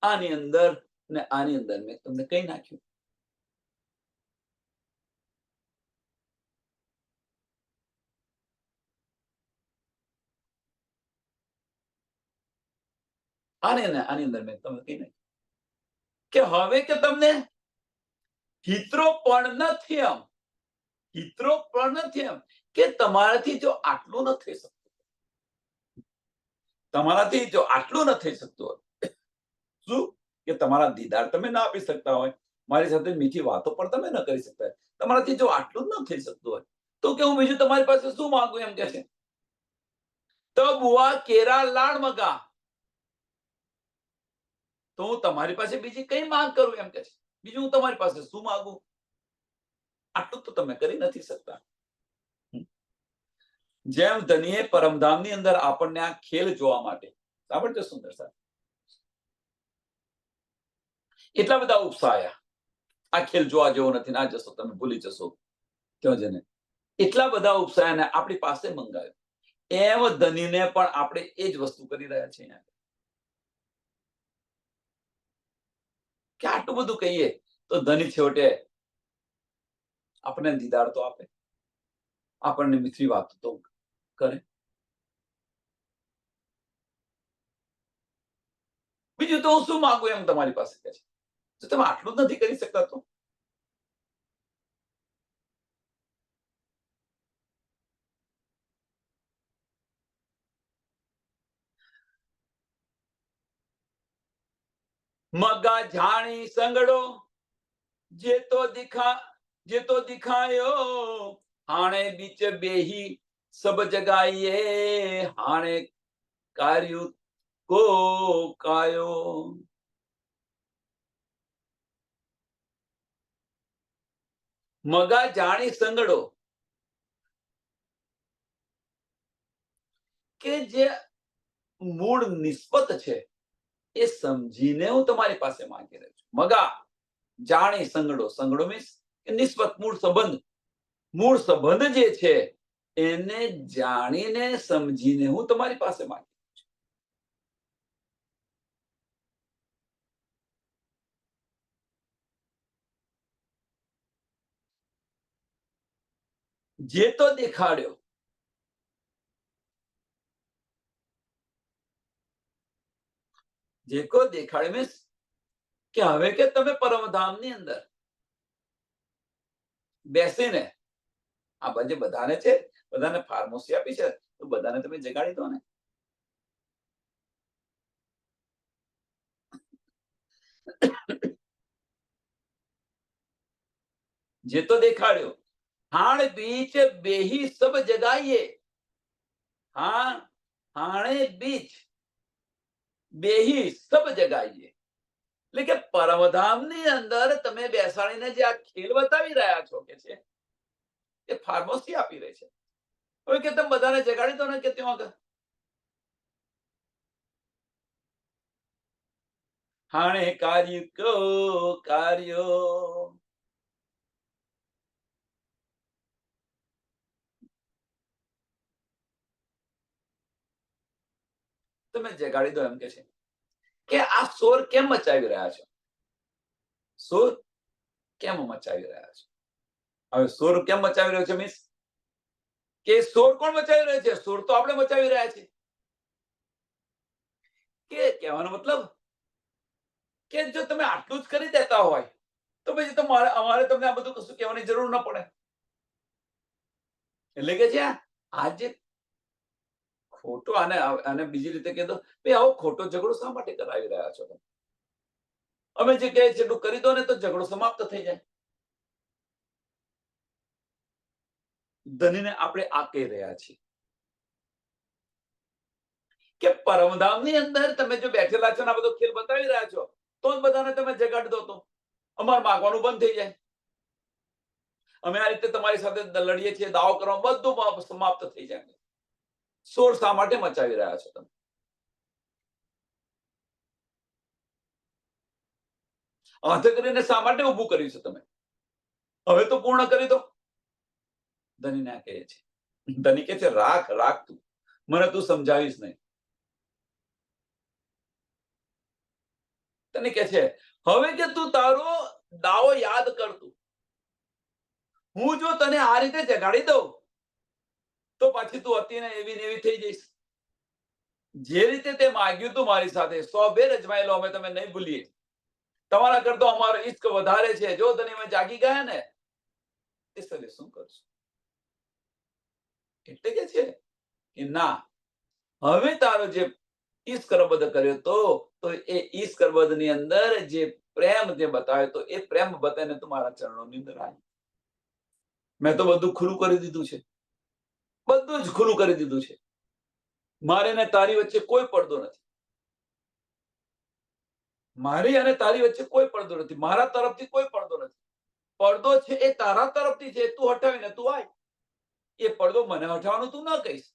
આની અંદર ને આની અંદર મેં તમને કઈ નાખ્યું. આની અંદર મેં તમને કઈ નાખ્યું કે હવે કે તમને હિત્રો પણ નથી એમ, હિત્રો પણ નથી એમ, કે તમારાથી જો આટલું ન થઈ શકતું, તમારાથી જો આટલું ન થઈ શકતું હોય, શું કે તમારા દીદાર તમે ના આપી શકતા હોય, મારી સાથે મીઠી વાતો પણ તમે ન કરી શકતા હોય, તમારાથી જો આટલું જ ન થઈ શકતું હોય, તો કે હું બીજું તમારી પાસે શું માંગુ એમ કે છે. તો બુઆ કેરા લાડ મગા, તો હું તમારી પાસે બીજી કઈ માંગ કરું એમ કે છે. બીજું હું તમારી પાસે શું માંગુ? આટલું તો તમે કરી નથી શકતા. જેમ ધનીએ પરમધામની અંદર આપણને આ ખેલ જોવા માટે, સાંભળજો સુંદર સાહેબ, એટલા બધા ઉપસાયા, આ ખેલ જોવા જેવો નથી, ના જશો તમે ભૂલી જશો ત્યાં જઈને. એટલા બધા ઉપસાયાને આપણી પાસે મંગાવ્યો. એમ ધનીને પણ આપણે એ જ વસ્તુ કરી રહ્યા છીએ કે આટલું બધું કહીએ તો ધની છેવટે આપણને દીદાર તો આપે, આપણને મીઠી વાત તો કરે. બીજું તો હું શું માંગુ એમ તમારી પાસે કે છે. જો તમે આટલું જ નથી કરી શકતા તો મગા જાણી સંગડો જે તો દિખાયો હાણે બીચ બેહી સબ જગાઈએ હાણે કાર્યું કો કાયો. મગા જાણી સંગડો, કે જે મૂળ નિસ્બત છે એ સમજીને હું તમારી પાસે માંગી રહ્યો છું. મગા જાણી સંગડો, સંગડો મીન્સ નિસ્બત, મૂળ સંબંધ જે છે એને જાણીને સમજીને હું તમારી પાસે માંગી, જે તો દેખાડ્યો, જે કો દેખાડ્યો મીન્સ કે હવે કે તમે પરમધામની અંદર બેસીને, આ બધાને છે, બધાને ફાર્મસી આપી છે, તો બધાને તમે જગાડી દો ને. જે તો દેખાડ્યો, હાણ બીચ બેહી સબ જગાઈએ. હા, હાણે બીચ બેહી સબ જગાઈએ. એટલે કે પરમધામની અંદર તમે બેસાડીને જે આ ખેલ બતાવી રહ્યા છો કે છે એ ફાર્મસી આપી રહી છે. હવે કે તમે બધાને જગાડી દો ને કે ત્યાં આગળ હાણે કાર્યો તમે જગાડી દો એમ કે છે કે આ શોર કેમ મચાવી રહ્યા છો? શોર કેમ મચાવી રહ્યા છો? હવે શોર કેમ મચાવી રહ્યો છે મીન્સ કે શોર કોણ મચાવી રહ્યો છે? શોર તો આપણે મચાવી રહ્યા છીએ. કે કહેવાનો મતલબ કે જો તમે આટલું જ કરી દેતા હોય તો પછી તમારે અમારે તમને આ બધું કશું કહેવાની જરૂર ન પડે. એટલે કે છે આ જે ખોટો આને બીજી રીતે કહી દો, ભાઈ આવો ખોટો ઝઘડો શા માટે કરાવી રહ્યા છો તમે? અમે જે કહે છે એટલું કરી દો ને તો ઝઘડો સમાપ્ત થઈ જાય. ધનીને આપણે આ કહી રહ્યા છીએ કે પરમધામની અંદર તમે જો બેઠેલા છો ને આ બધો ખેલ બતાવી રહ્યા છો તો જ બધાને તમે જગાડી દો તો અમારે માગવાનું બંધ થઈ જાય. અમે આ રીતે તમારી સાથે લડીએ છીએ, દાવો કરવા બધું સમાપ્ત થઈ જાય. શોર શા માટે મચાવી રહ્યા છો તમે? હાથે કરીને શા માટે ઊભું કર્યું છે તમે? હવે તો પૂર્ણ કરી દો. ધની ના કહે છે, ધની કહે છે રાખ તું, મને તું સમજાવીશ નહીં. તને કે છે હવે કે તું તારો દાવો યાદ કરતું. હું જો તને આ રીતે જગાડી દઉં તો પછી તું હતી ને એવી થઈ જઈશ. જે રીતે તે માગ્યું તું મારી સાથે 100 બેર અજમાયેલો અમે તમે નહીં ભૂલીએ. તમારા કરતો અમારો ઈશ્ક વધારે છે. જો તને અમે જાગી ગયા ને એ સરે શું કરશું? એટલે કે છે કે ના, હવે તારો જે ઈશ્કરબદ્ધ કર્યો તો એ ઈશ્કરબદ્ધ ની અંદર જે પ્રેમ જે બતાવ્યો તો એ પ્રેમ બતાવીને તમારા ચરણોની અંદર આવી. મેં તો બધું ખુલ્લું કરી દીધું છે. બધું જ ખુલ્લું કરી દીધું છે. મારે ને તારી વચ્ચે કોઈ પડદો નથી. મારી અને તારી વચ્ચે કોઈ પડદો નથી. મારા તરફથી કોઈ પડદો નથી. પડદો છે એ તારા તરફથી છે. તું હટાવીને તું આય. એ પડદો મને હટાવવાનું તું ન કહીશ.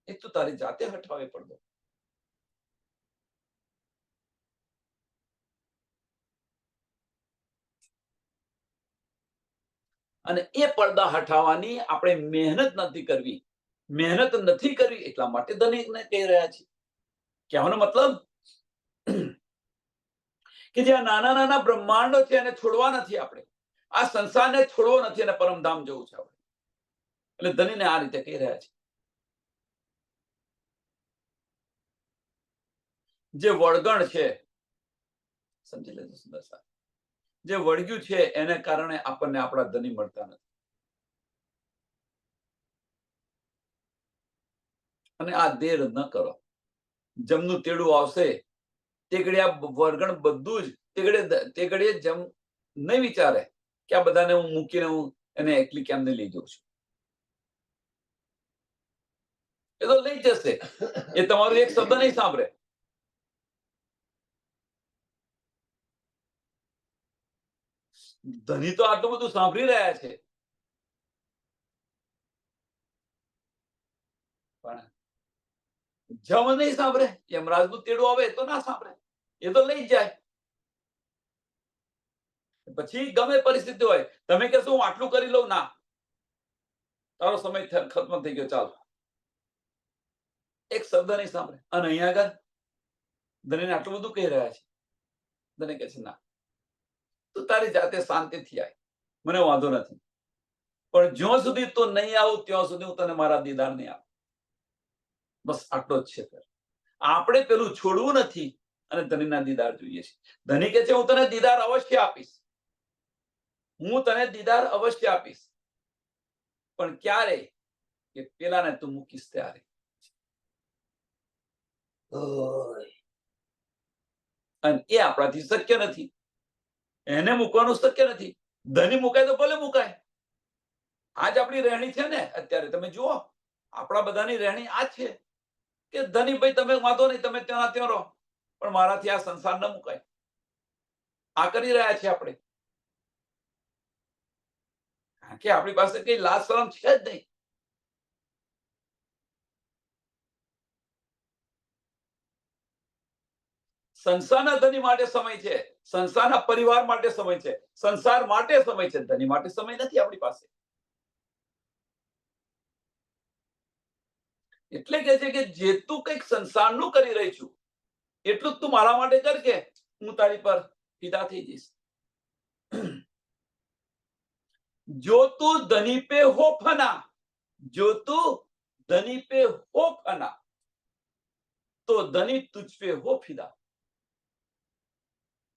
એ તું તારી જાતે હટાવે પડદો. અને એ પડદા હટાવવાની આપણે મહેનત નથી કરવી. મહેનત નથી કરવી એટલા માટે ધનિકને કહી રહ્યા છીએ. કહેવાનો મતલબ કે જે નાના નાના બ્રહ્માંડો છે એને છોડવા નથી આપણે. આ સંસારને છોડવો નથી અને પરમધામ જવું છે આપણે. એટલે ધનીને આ રીતે કહી રહ્યા છે. જે વળગણ છે, સમજી લેજો સુંદર સાહેબ, જે વળગ્યું છે એને કારણે આપણને આપણા ધની મળતા નથી. અને આ દેર ન કરો. જમનું તેડું આવશે તે ઘડી આ વળગણ બધું જ તે ઘડીએ જમ નહીં વિચારે કે આ બધાને હું મૂકીને હું એને એકલી કેમને લઈ જઉં છું. એ તો લઈ જશે. એ તમારું એક શબ્દ નહીં સાંભળે. ધની તો આટલું બધું સાંભળી રહ્યા છે પણ જમ નહીં સાંભળે. યમરાજનું તેડું આવે તો ના સાંભળે. એ તો લઈ જાય. પછી ગમે પરિસ્થિતિ હોય તમે કહેશો હું આટલું કરી લઉં, ના, તારો સમય ખત્મ થઈ ગયો, ચાલો. એક શબ્દ નહીં સાંભળે. અને અહીંયા આગળ ધનીને આટલું બધું કહી રહ્યા છે. ધની કહે છે ના, તું તારી જાતે શાંતિથી આય, મને વાંધો નથી, પણ જ્યાં સુધી તું નહીં આવું ત્યાં સુધી હું તને મારા દીદાર નહીં આપું. બસ આટલો જ છે. આપણે પેલું છોડવું નથી અને ધનીના દીદાર જોઈએ છે. ધની કહે છે હું તને દીદાર અવશ્ય આપીશ. હું તને દીદાર અવશ્ય આપીશ, પણ ક્યારે? કે પેલાને તું મૂકીશ ત્યારે. અને એ આપણાથી શક્ય નથી. એને મૂકવાનું શક્ય નથી. ધની મુકાય તો ભલે મુકાય. આજ આપણી રહેણી છે ને. અત્યારે તમે જુઓ, આપણા બધાની રહેણી આ છે કે ધની ભાઈ તમે વાંધો નહીં, તમે ત્યાં ત્યાં રહો, પણ મારાથી આ સંસાર ન મુકાય. આ કરી રહ્યા છે આપણે. કે આપણી પાસે કઈ લાજ શરમ છે જ નહીં. સંસારના ધની માટે સમય છે, સંસારના પરિવાર માટે સમય છે, સંસાર માટે સમય છે, ધની માટે સમય નથી આપણી પાસે. એટલે કે છે કે જે તું કંઈક સંસારનું કરી રહી છું એટલું જ તું મારા માટે કર, કે હું તારી પર ફિદા થઈ જઈશ. જો તું ધની પે હો ફના, જો તું ધની પે હો ફના, તો ધની તુજ પે હો ફિદા.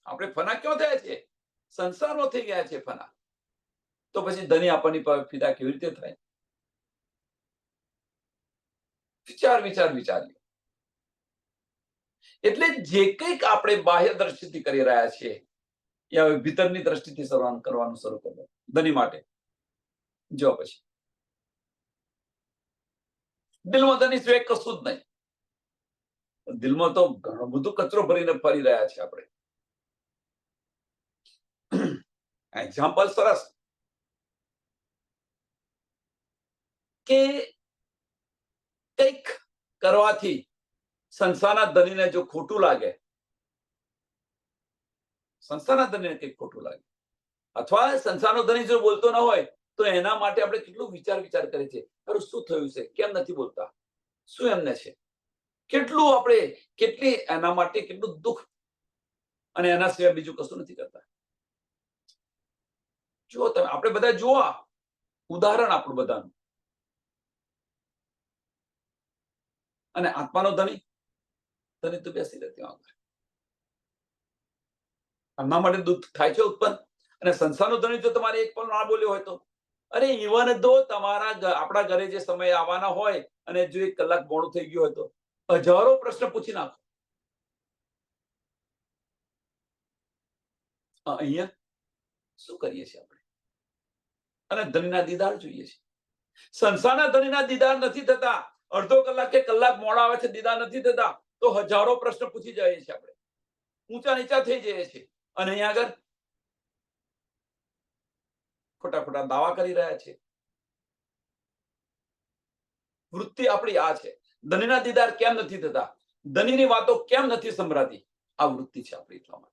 આપણે ફના ક્યાં થયા છે? સંસારમાં થઈ ગયા છે ફના. તો પછી ધની આપણની પર ફિદા કેવી રીતે થાય? વિચાર. એટલે જે કંઈક આપણે બાહ્ય દ્રષ્ટિથી કરી રહ્યા છીએ એ હવે ભીતરની દ્રષ્ટિથી કરવાનું શરૂ કરો ધની માટે. જો પછી દિલમાં ધની સિવાય કશું જ નહીં. દિલમાં તો ઘણું બધું કચરો ભરીને ફરી રહ્યા છે આપણે. એક્ઝામ્પલ સરસ કે કંઈક કરવાથી સંસારના ધનીને જો ખોટું લાગે, સંસારના ધનીને કંઈક ખોટું લાગે, અથવા સંસારનો ધની જો બોલતો ન હોય તો એના માટે આપણે કેટલું વિચાર કરીએ છીએ. અરે શું થયું છે, કેમ નથી બોલતા, શું એમને છે, કેટલું આપણે કેટલી એના માટે કેટલું દુઃખ, અને એના સિવાય બીજું કશું નથી કરતા. જુઓ તમે, આપણે બધા જુઓ ઉદાહરણ આપણું બધાનું. અને આત્માનો ધની તો બેસી રહે ત્યાં આગળ. એમના માટે દુઃખ થાય છે ઉત્પન્ન. અને સંસારનો ધણી જો તમારે એક પણ ના બોલ્યો હોય તો, અરે ઇવન તો તમારા આપણા ઘરે જે સમય આવવાના હોય અને જો 1 કલાક મોડું થઈ ગયું હોય તો હજારો પ્રશ્ન પૂછી નાખો. અહીંયા શું કરીએ છીએ આપણે? અને ધણીના દીદાર જોઈએ છે. સંસારના ધણીના દીદાર નથી થતા. અડધો કલાક કે કલાક મોડા આવે છે, દીદાર નથી થતા, તો હજારો પ્રશ્ન પૂછી જઈએ છીએ આપણે, ઊંચા નીચા થઈ જઈએ છીએ. અને અહીંયા આગળ ખોટા દાવા કરી રહ્યા છે. વૃત્તિ આપણી આ છે. ધનીના દીદાર કેમ નથી થતા, ધનીની વાતો કેમ નથી સંભળાતી? આ વૃત્તિ છે આપણી. એટલા માટે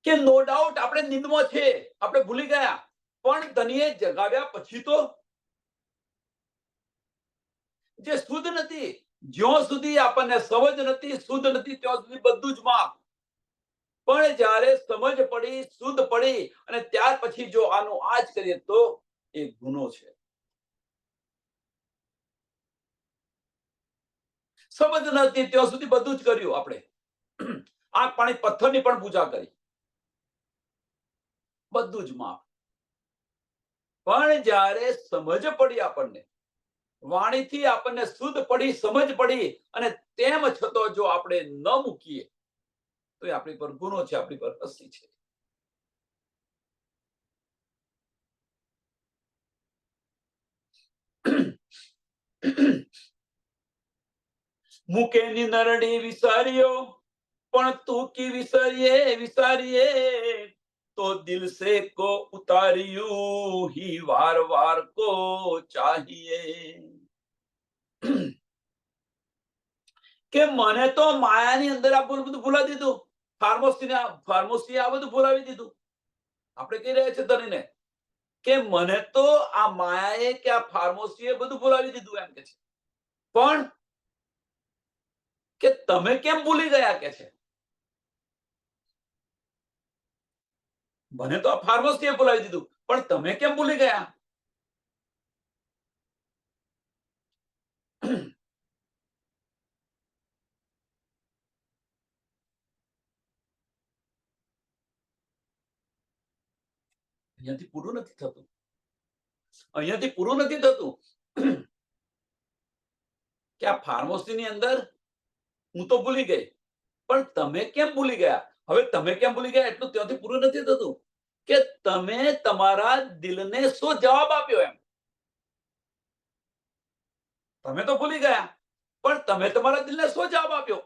કે નો ડાઉટ આપણે નિંદમાં છે, આપણે ભૂલી ગયા, પણ ધનીએ જગાવ્યા પછી તો જે શુદ્ધ નથી, જ્યાં સુધી આપણને સમજ નથી, શુદ્ધ નથી, ત્યાં સુધી બધું જ માપ. પણ જ્યારે સમજ પડી, શુદ્ધ પડી, અને ત્યાર પછી જો આનું આજ કરીએ તો એ ગુનો છે. સમજ નથી ત્યાં સુધી બધું જ કર્યું આપણે. આંખ પાણી પથ્થરની પણ પૂજા કરી, બધું જ માપ. પણ જ્યારે સમજ પડી, આપણને વાણીથી આપણને શુદ્ધ પડી, સમજ પડી, અને તેમ છતાં જો આપણે ન મૂકીએ તો એ આપણી પર ગુનો છે, આપણી પર હસ્તી છે. મૂકેની નરડી વિસાર્યો, પણ તું કી વિસારીએ તો દિલ સે કો ઉતાર્યું ही वार को चाहिए. કે મને તો માયાની અંદર આ બધું ભૂલાવી દીધું, ફાર્મસી આ બધું ભૂલાવી દીધું. આપણે કહી રહ્યા છે ધનીને કે મને તો આ માયાએ કે આ ફાર્મસીએ બધું ભૂલાવી દીધું, એમ કે છે. પણ કે તમે કેમ ભૂલી ગયા કે છે? મને તો આ ફાર્મસીએ ભૂલાવી દીધું, પણ તમે કેમ ભૂલી ગયા? અહીંયાથી પૂરું નથી થતું. અહીંયાથી પૂરું નથી થતું કે આ ફાર્મસીની અંદર હું તો ભૂલી ગઈ, પણ તમે કેમ ભૂલી ગયા? હવે તમે કેમ ભૂલી ગયા એટલું ત્યાંથી પૂરું નથી થતું કે તમે તમારા દિલને શું જવાબ આપ્યો એમ. તમે તો ભૂલી ગયા, પણ તમે તમારા દિલને શું જવાબ આપ્યો?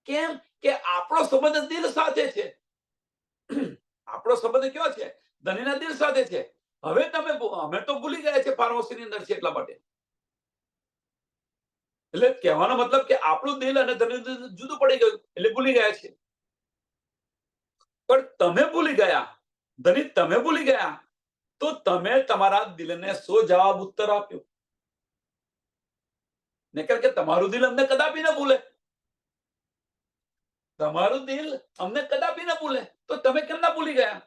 કેમ કે આપણો સંબંધ દિલ સાથે છે. આપણો સંબંધ કયો છે? ધણીના દિલ સાથે છે. હવે તમે અમે તો ભૂલી ગયા છે ફાર્મસીની અંદર છે એટલા માટે. એટલે કહેવાનો મતલબ કે આપણું દિલ અને ધણીનું દિલ જુદું પડી ગયું એટલે ભૂલી ગયા છે. પણ તમે ભૂલી ગયા, ધણી તમે ભૂલી ગયા, તો તમે તમારા દિલને શું જવાબ ઉત્તર આપ્યો? નકર કે તમારું દિલ અમને કદાપી ન ભૂલે. તમારું દિલ અમને કદાપી ન ભૂલે, તો તમે કેમ ના ભૂલી ગયા?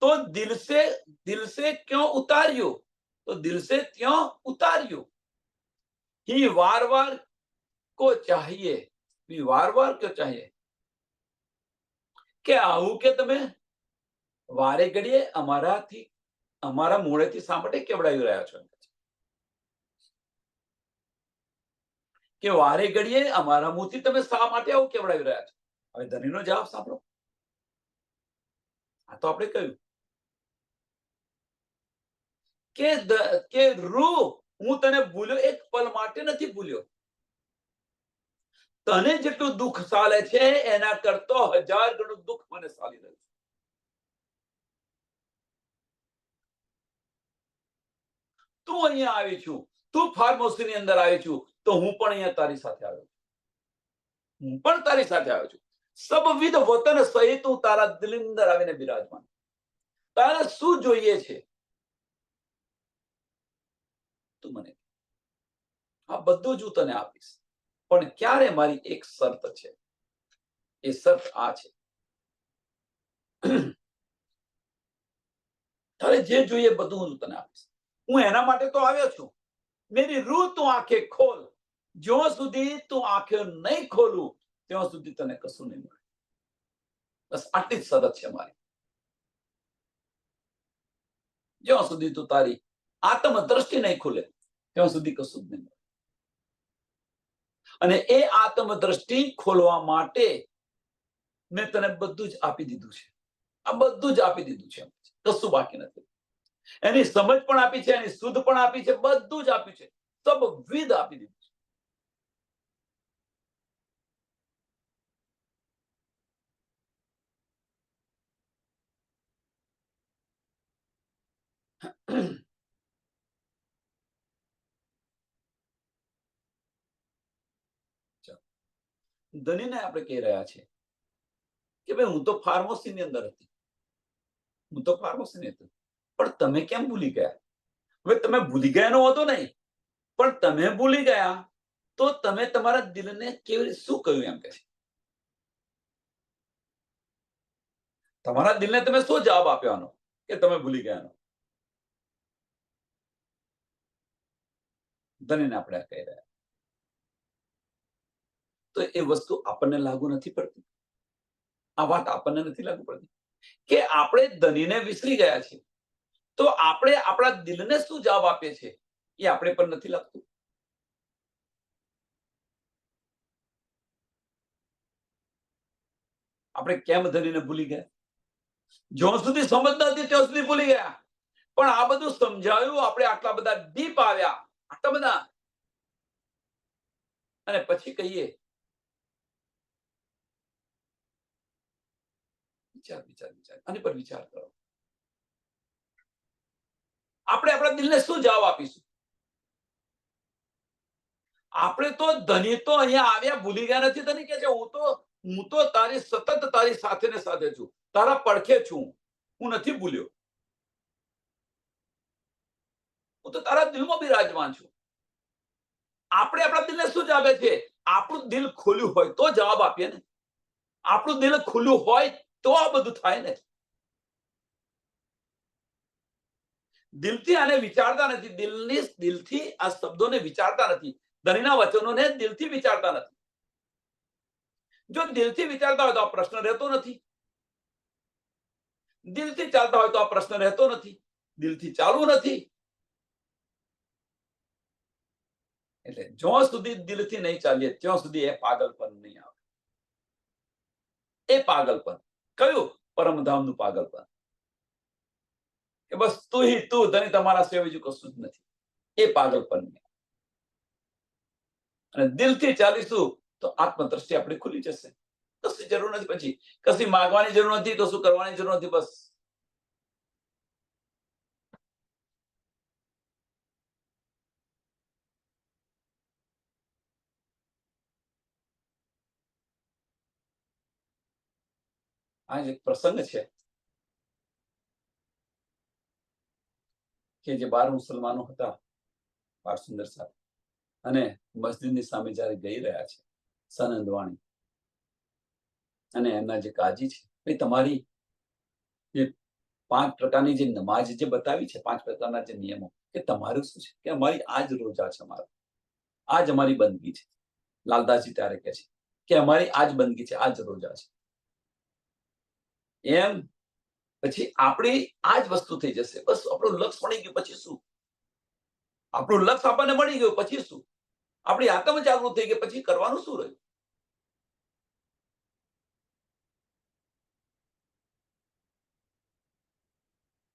तो दिल से क्यों उतारियो? तो दिल से क्यों उतारियो? ही वार वार को चाहिए, ही वार वार क्यों चाहिए કે આવું કે તમે વારે ઘડીએ અમારા મોઢેથી સાંભળે કેવડાવી રહ્યા છો કે વારે ઘડીએ અમારા મુખથી તમે શા માટે આવું કેવડાવી રહ્યા છો? હવે ધણીનો જવાબ સાંભળો. આ તો આપણે કહ્યું કે રૂ હું તને ભૂલ્યો એક પલ માટે નથી ભૂલ્યો. તને જેટલું દુઃખ ચાલે છે એના કરતો 1000 ગણું દુઃખ મને ચાલી રહ્યું છે. તું અહીંયા આવી છું, તું ફાર્મસીની અંદર આવી છું, તો હું પણ અહીંયા તારી સાથે આવ્યો છું. હું પણ તારી સાથે આવ્યો છું. સબવિધ વતન સહિત હું તારા દિલની અંદર આવીને બિરાજમાન. તારે શું જોઈએ છે તું મને આ બધું જ હું તને આપીશ, પણ ક્યારે મારી એક શરત છે. એ શરત આ છે, તારે જે જોઈએ બધું હું તને આપીશ. હું એના માટે તો આવ્યો છું. મેરી રૂહ તું આંખે ખોલ. જ્યાં સુધી તું આંખે નહીં ખોલું ત્યાં સુધી તને કશું નહીં મળે. બસ આટલી જ શરત છે મારી. જ્યાં સુધી તું તારી આત્મ દ્રષ્ટિ નહીં ખુલે ત્યાં સુધી કશું જ નહીં મળે. અને એ આત્મ દ્રષ્ટિ ખોલવા માટે મેં તને બધું જ આપી દીધું છે. આ બધું જ આપી દીધું છે, કશું બાકી નથી. એની સમજ પણ આપી છે, એની શુદ્ધ પણ આપી છે, બધું જ આપ્યું છે, સબવિધ આપી દીધું છે. ધનીને આપણે કહી રહ્યા છે કે ભાઈ હું તો ફાર્મસીની અંદર હતી, હું તો ફાર્મસીની હતી, પણ તમે કેમ ભૂલી ગયા? હવે તમે ભૂલી ગયાનો વાંધો નહીં, પણ તમે ભૂલી ગયા તો તમે તમારા દિલને કેવી રીતે શું કહ્યું એમ કે છે? તમારા દિલને તમે શું જવાબ આપ્યો કે તમે ભૂલી ગયાનો? ધનીને આપણે કહી રહ્યા તો એ વસ્તુ આપણને લાગુ નથી પડતી. આ વાત આપણને નથી લાગુ પડતી કે આપણે ધનીને વિસરી ગયા છીએ, તો આપણે આપણા દિલને શું જવાબ આપીએ છીએ એ આપણે પણ નથી લાગતું. આપણે કેમ ધનીને ભૂલી ગયા? જ્યાં સુધી સમજ નથી ત્યાં સુધી ભૂલી ગયા. પણ આ બધું સમજાયું, આપણે આટલા બધા ડીપ આવ્યા, આટલા બધા, અને પછી કહીએ વિચાર વિચાર વિચાર આની પર વિચાર કરો. આપણે આપણા દિલને શું જવાબ આપીશું? આપણે તો ધની તો અહીંયા આવ્યા ભૂલી ગયા નથી. ધની કે છે હું તો તારી સતત તારી સાથે ને સાથે છું, તારા પડખે છું, હું નથી ભૂલ્યો. હું તો તારા દિલમાં બિરાજમાન છું. આપણે આપણા દિલને શું જવાબ આપે છે? આપણું દિલ ખોલ્યું હોય તો જવાબ આપીએ ને. આપણું દિલ ખુલ્લું હોય તો આ બધું થાય ને. દિલથી આને વિચારતા નથી, દિલથી આ શબ્દોને વિચારતા નથી. ધણીના વચનોને દિલથી વિચારતા નથી. જો દિલથી વિચારતા હોય તો આ પ્રશ્ન રહેતો નથી. દિલથી ચાલતા હોય તો આ પ્રશ્ન રહેતો નથી. દિલથી ચાલવું નથી. એટલે જ્યાં સુધી દિલથી નહીં ચાલીએ ત્યાં સુધી એ પાગલપન નહીં આવે. એ પાગલપન કયું? પરમધામનું પાગલપન. કે બસ તું હી તું, ધણી તમારા સિવાય બીજું કશું જ નથી. એ પાગલપન. અને દિલથી ચાલીશું તો આત્મદ્રષ્ટિ આપણી ખુલી જશે. કશી જરૂર નથી, પછી કશી માંગવાની જરૂર નથી, કશું કરવાની જરૂર નથી. બસ આ એક પ્રસંગ છે કે જે 12 મુસલમાનો હતા બાળસુંદર સાથે, અને મસ્જિદની સામે જયારે ગઈ રહ્યા છે સનંદવાણી, અને એમના જે કાજી છે, ભાઈ તમારી જે 5 પ્રકારની જે નમાજ જે બતાવી છે, 5 પ્રકારના જે નિયમો, કે તમારું શું છે? કે અમારી આ જ રોજા છે, અમારો આ જ અમારી બંદગી છે. લાલદાસજી ત્યારે કહે છે કે અમારી આ જ બંદગી છે, આ જ રોજા છે. એમ પછી આપણી આ જ વસ્તુ થઈ જશે. બસ આપણું લક્ષ્ય મળી ગયું, પછી શું? આપણું લક્ષ્ય આપણને મળી ગયું, પછી શું? આપણી આત્મ જાગૃત થઈ ગઈ, પછી કરવાનું શું રહ્યું?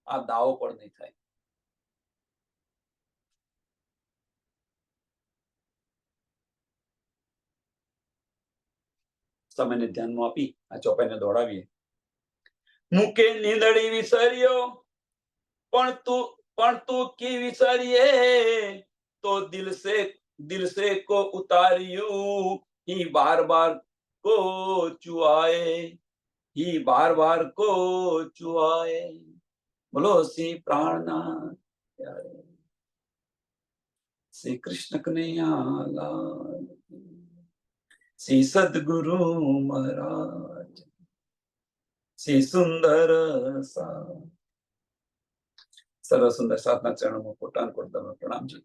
આ દાવો પણ નહીં થાય. સમયને ધ્યાનમાં આપી આ ચોપાઈને દોડાવીએ. મૂકે નીંદડી વિસર્યો પણ તું કી વિસરીએ, તો દિલ સે કો ઉતાર્યું ही बार बार को चुआए, ही बार बार को चुआए. बोलो श्री प्राणनाथ प्यारे श्री कृष्ण कन्हैया लाल, श्री सद्गुरु महाराज, श्री सुंदर सा. સર્વ સુંદર સાધના ચરણોમાં કોટાન કોટ પ્રણામજી.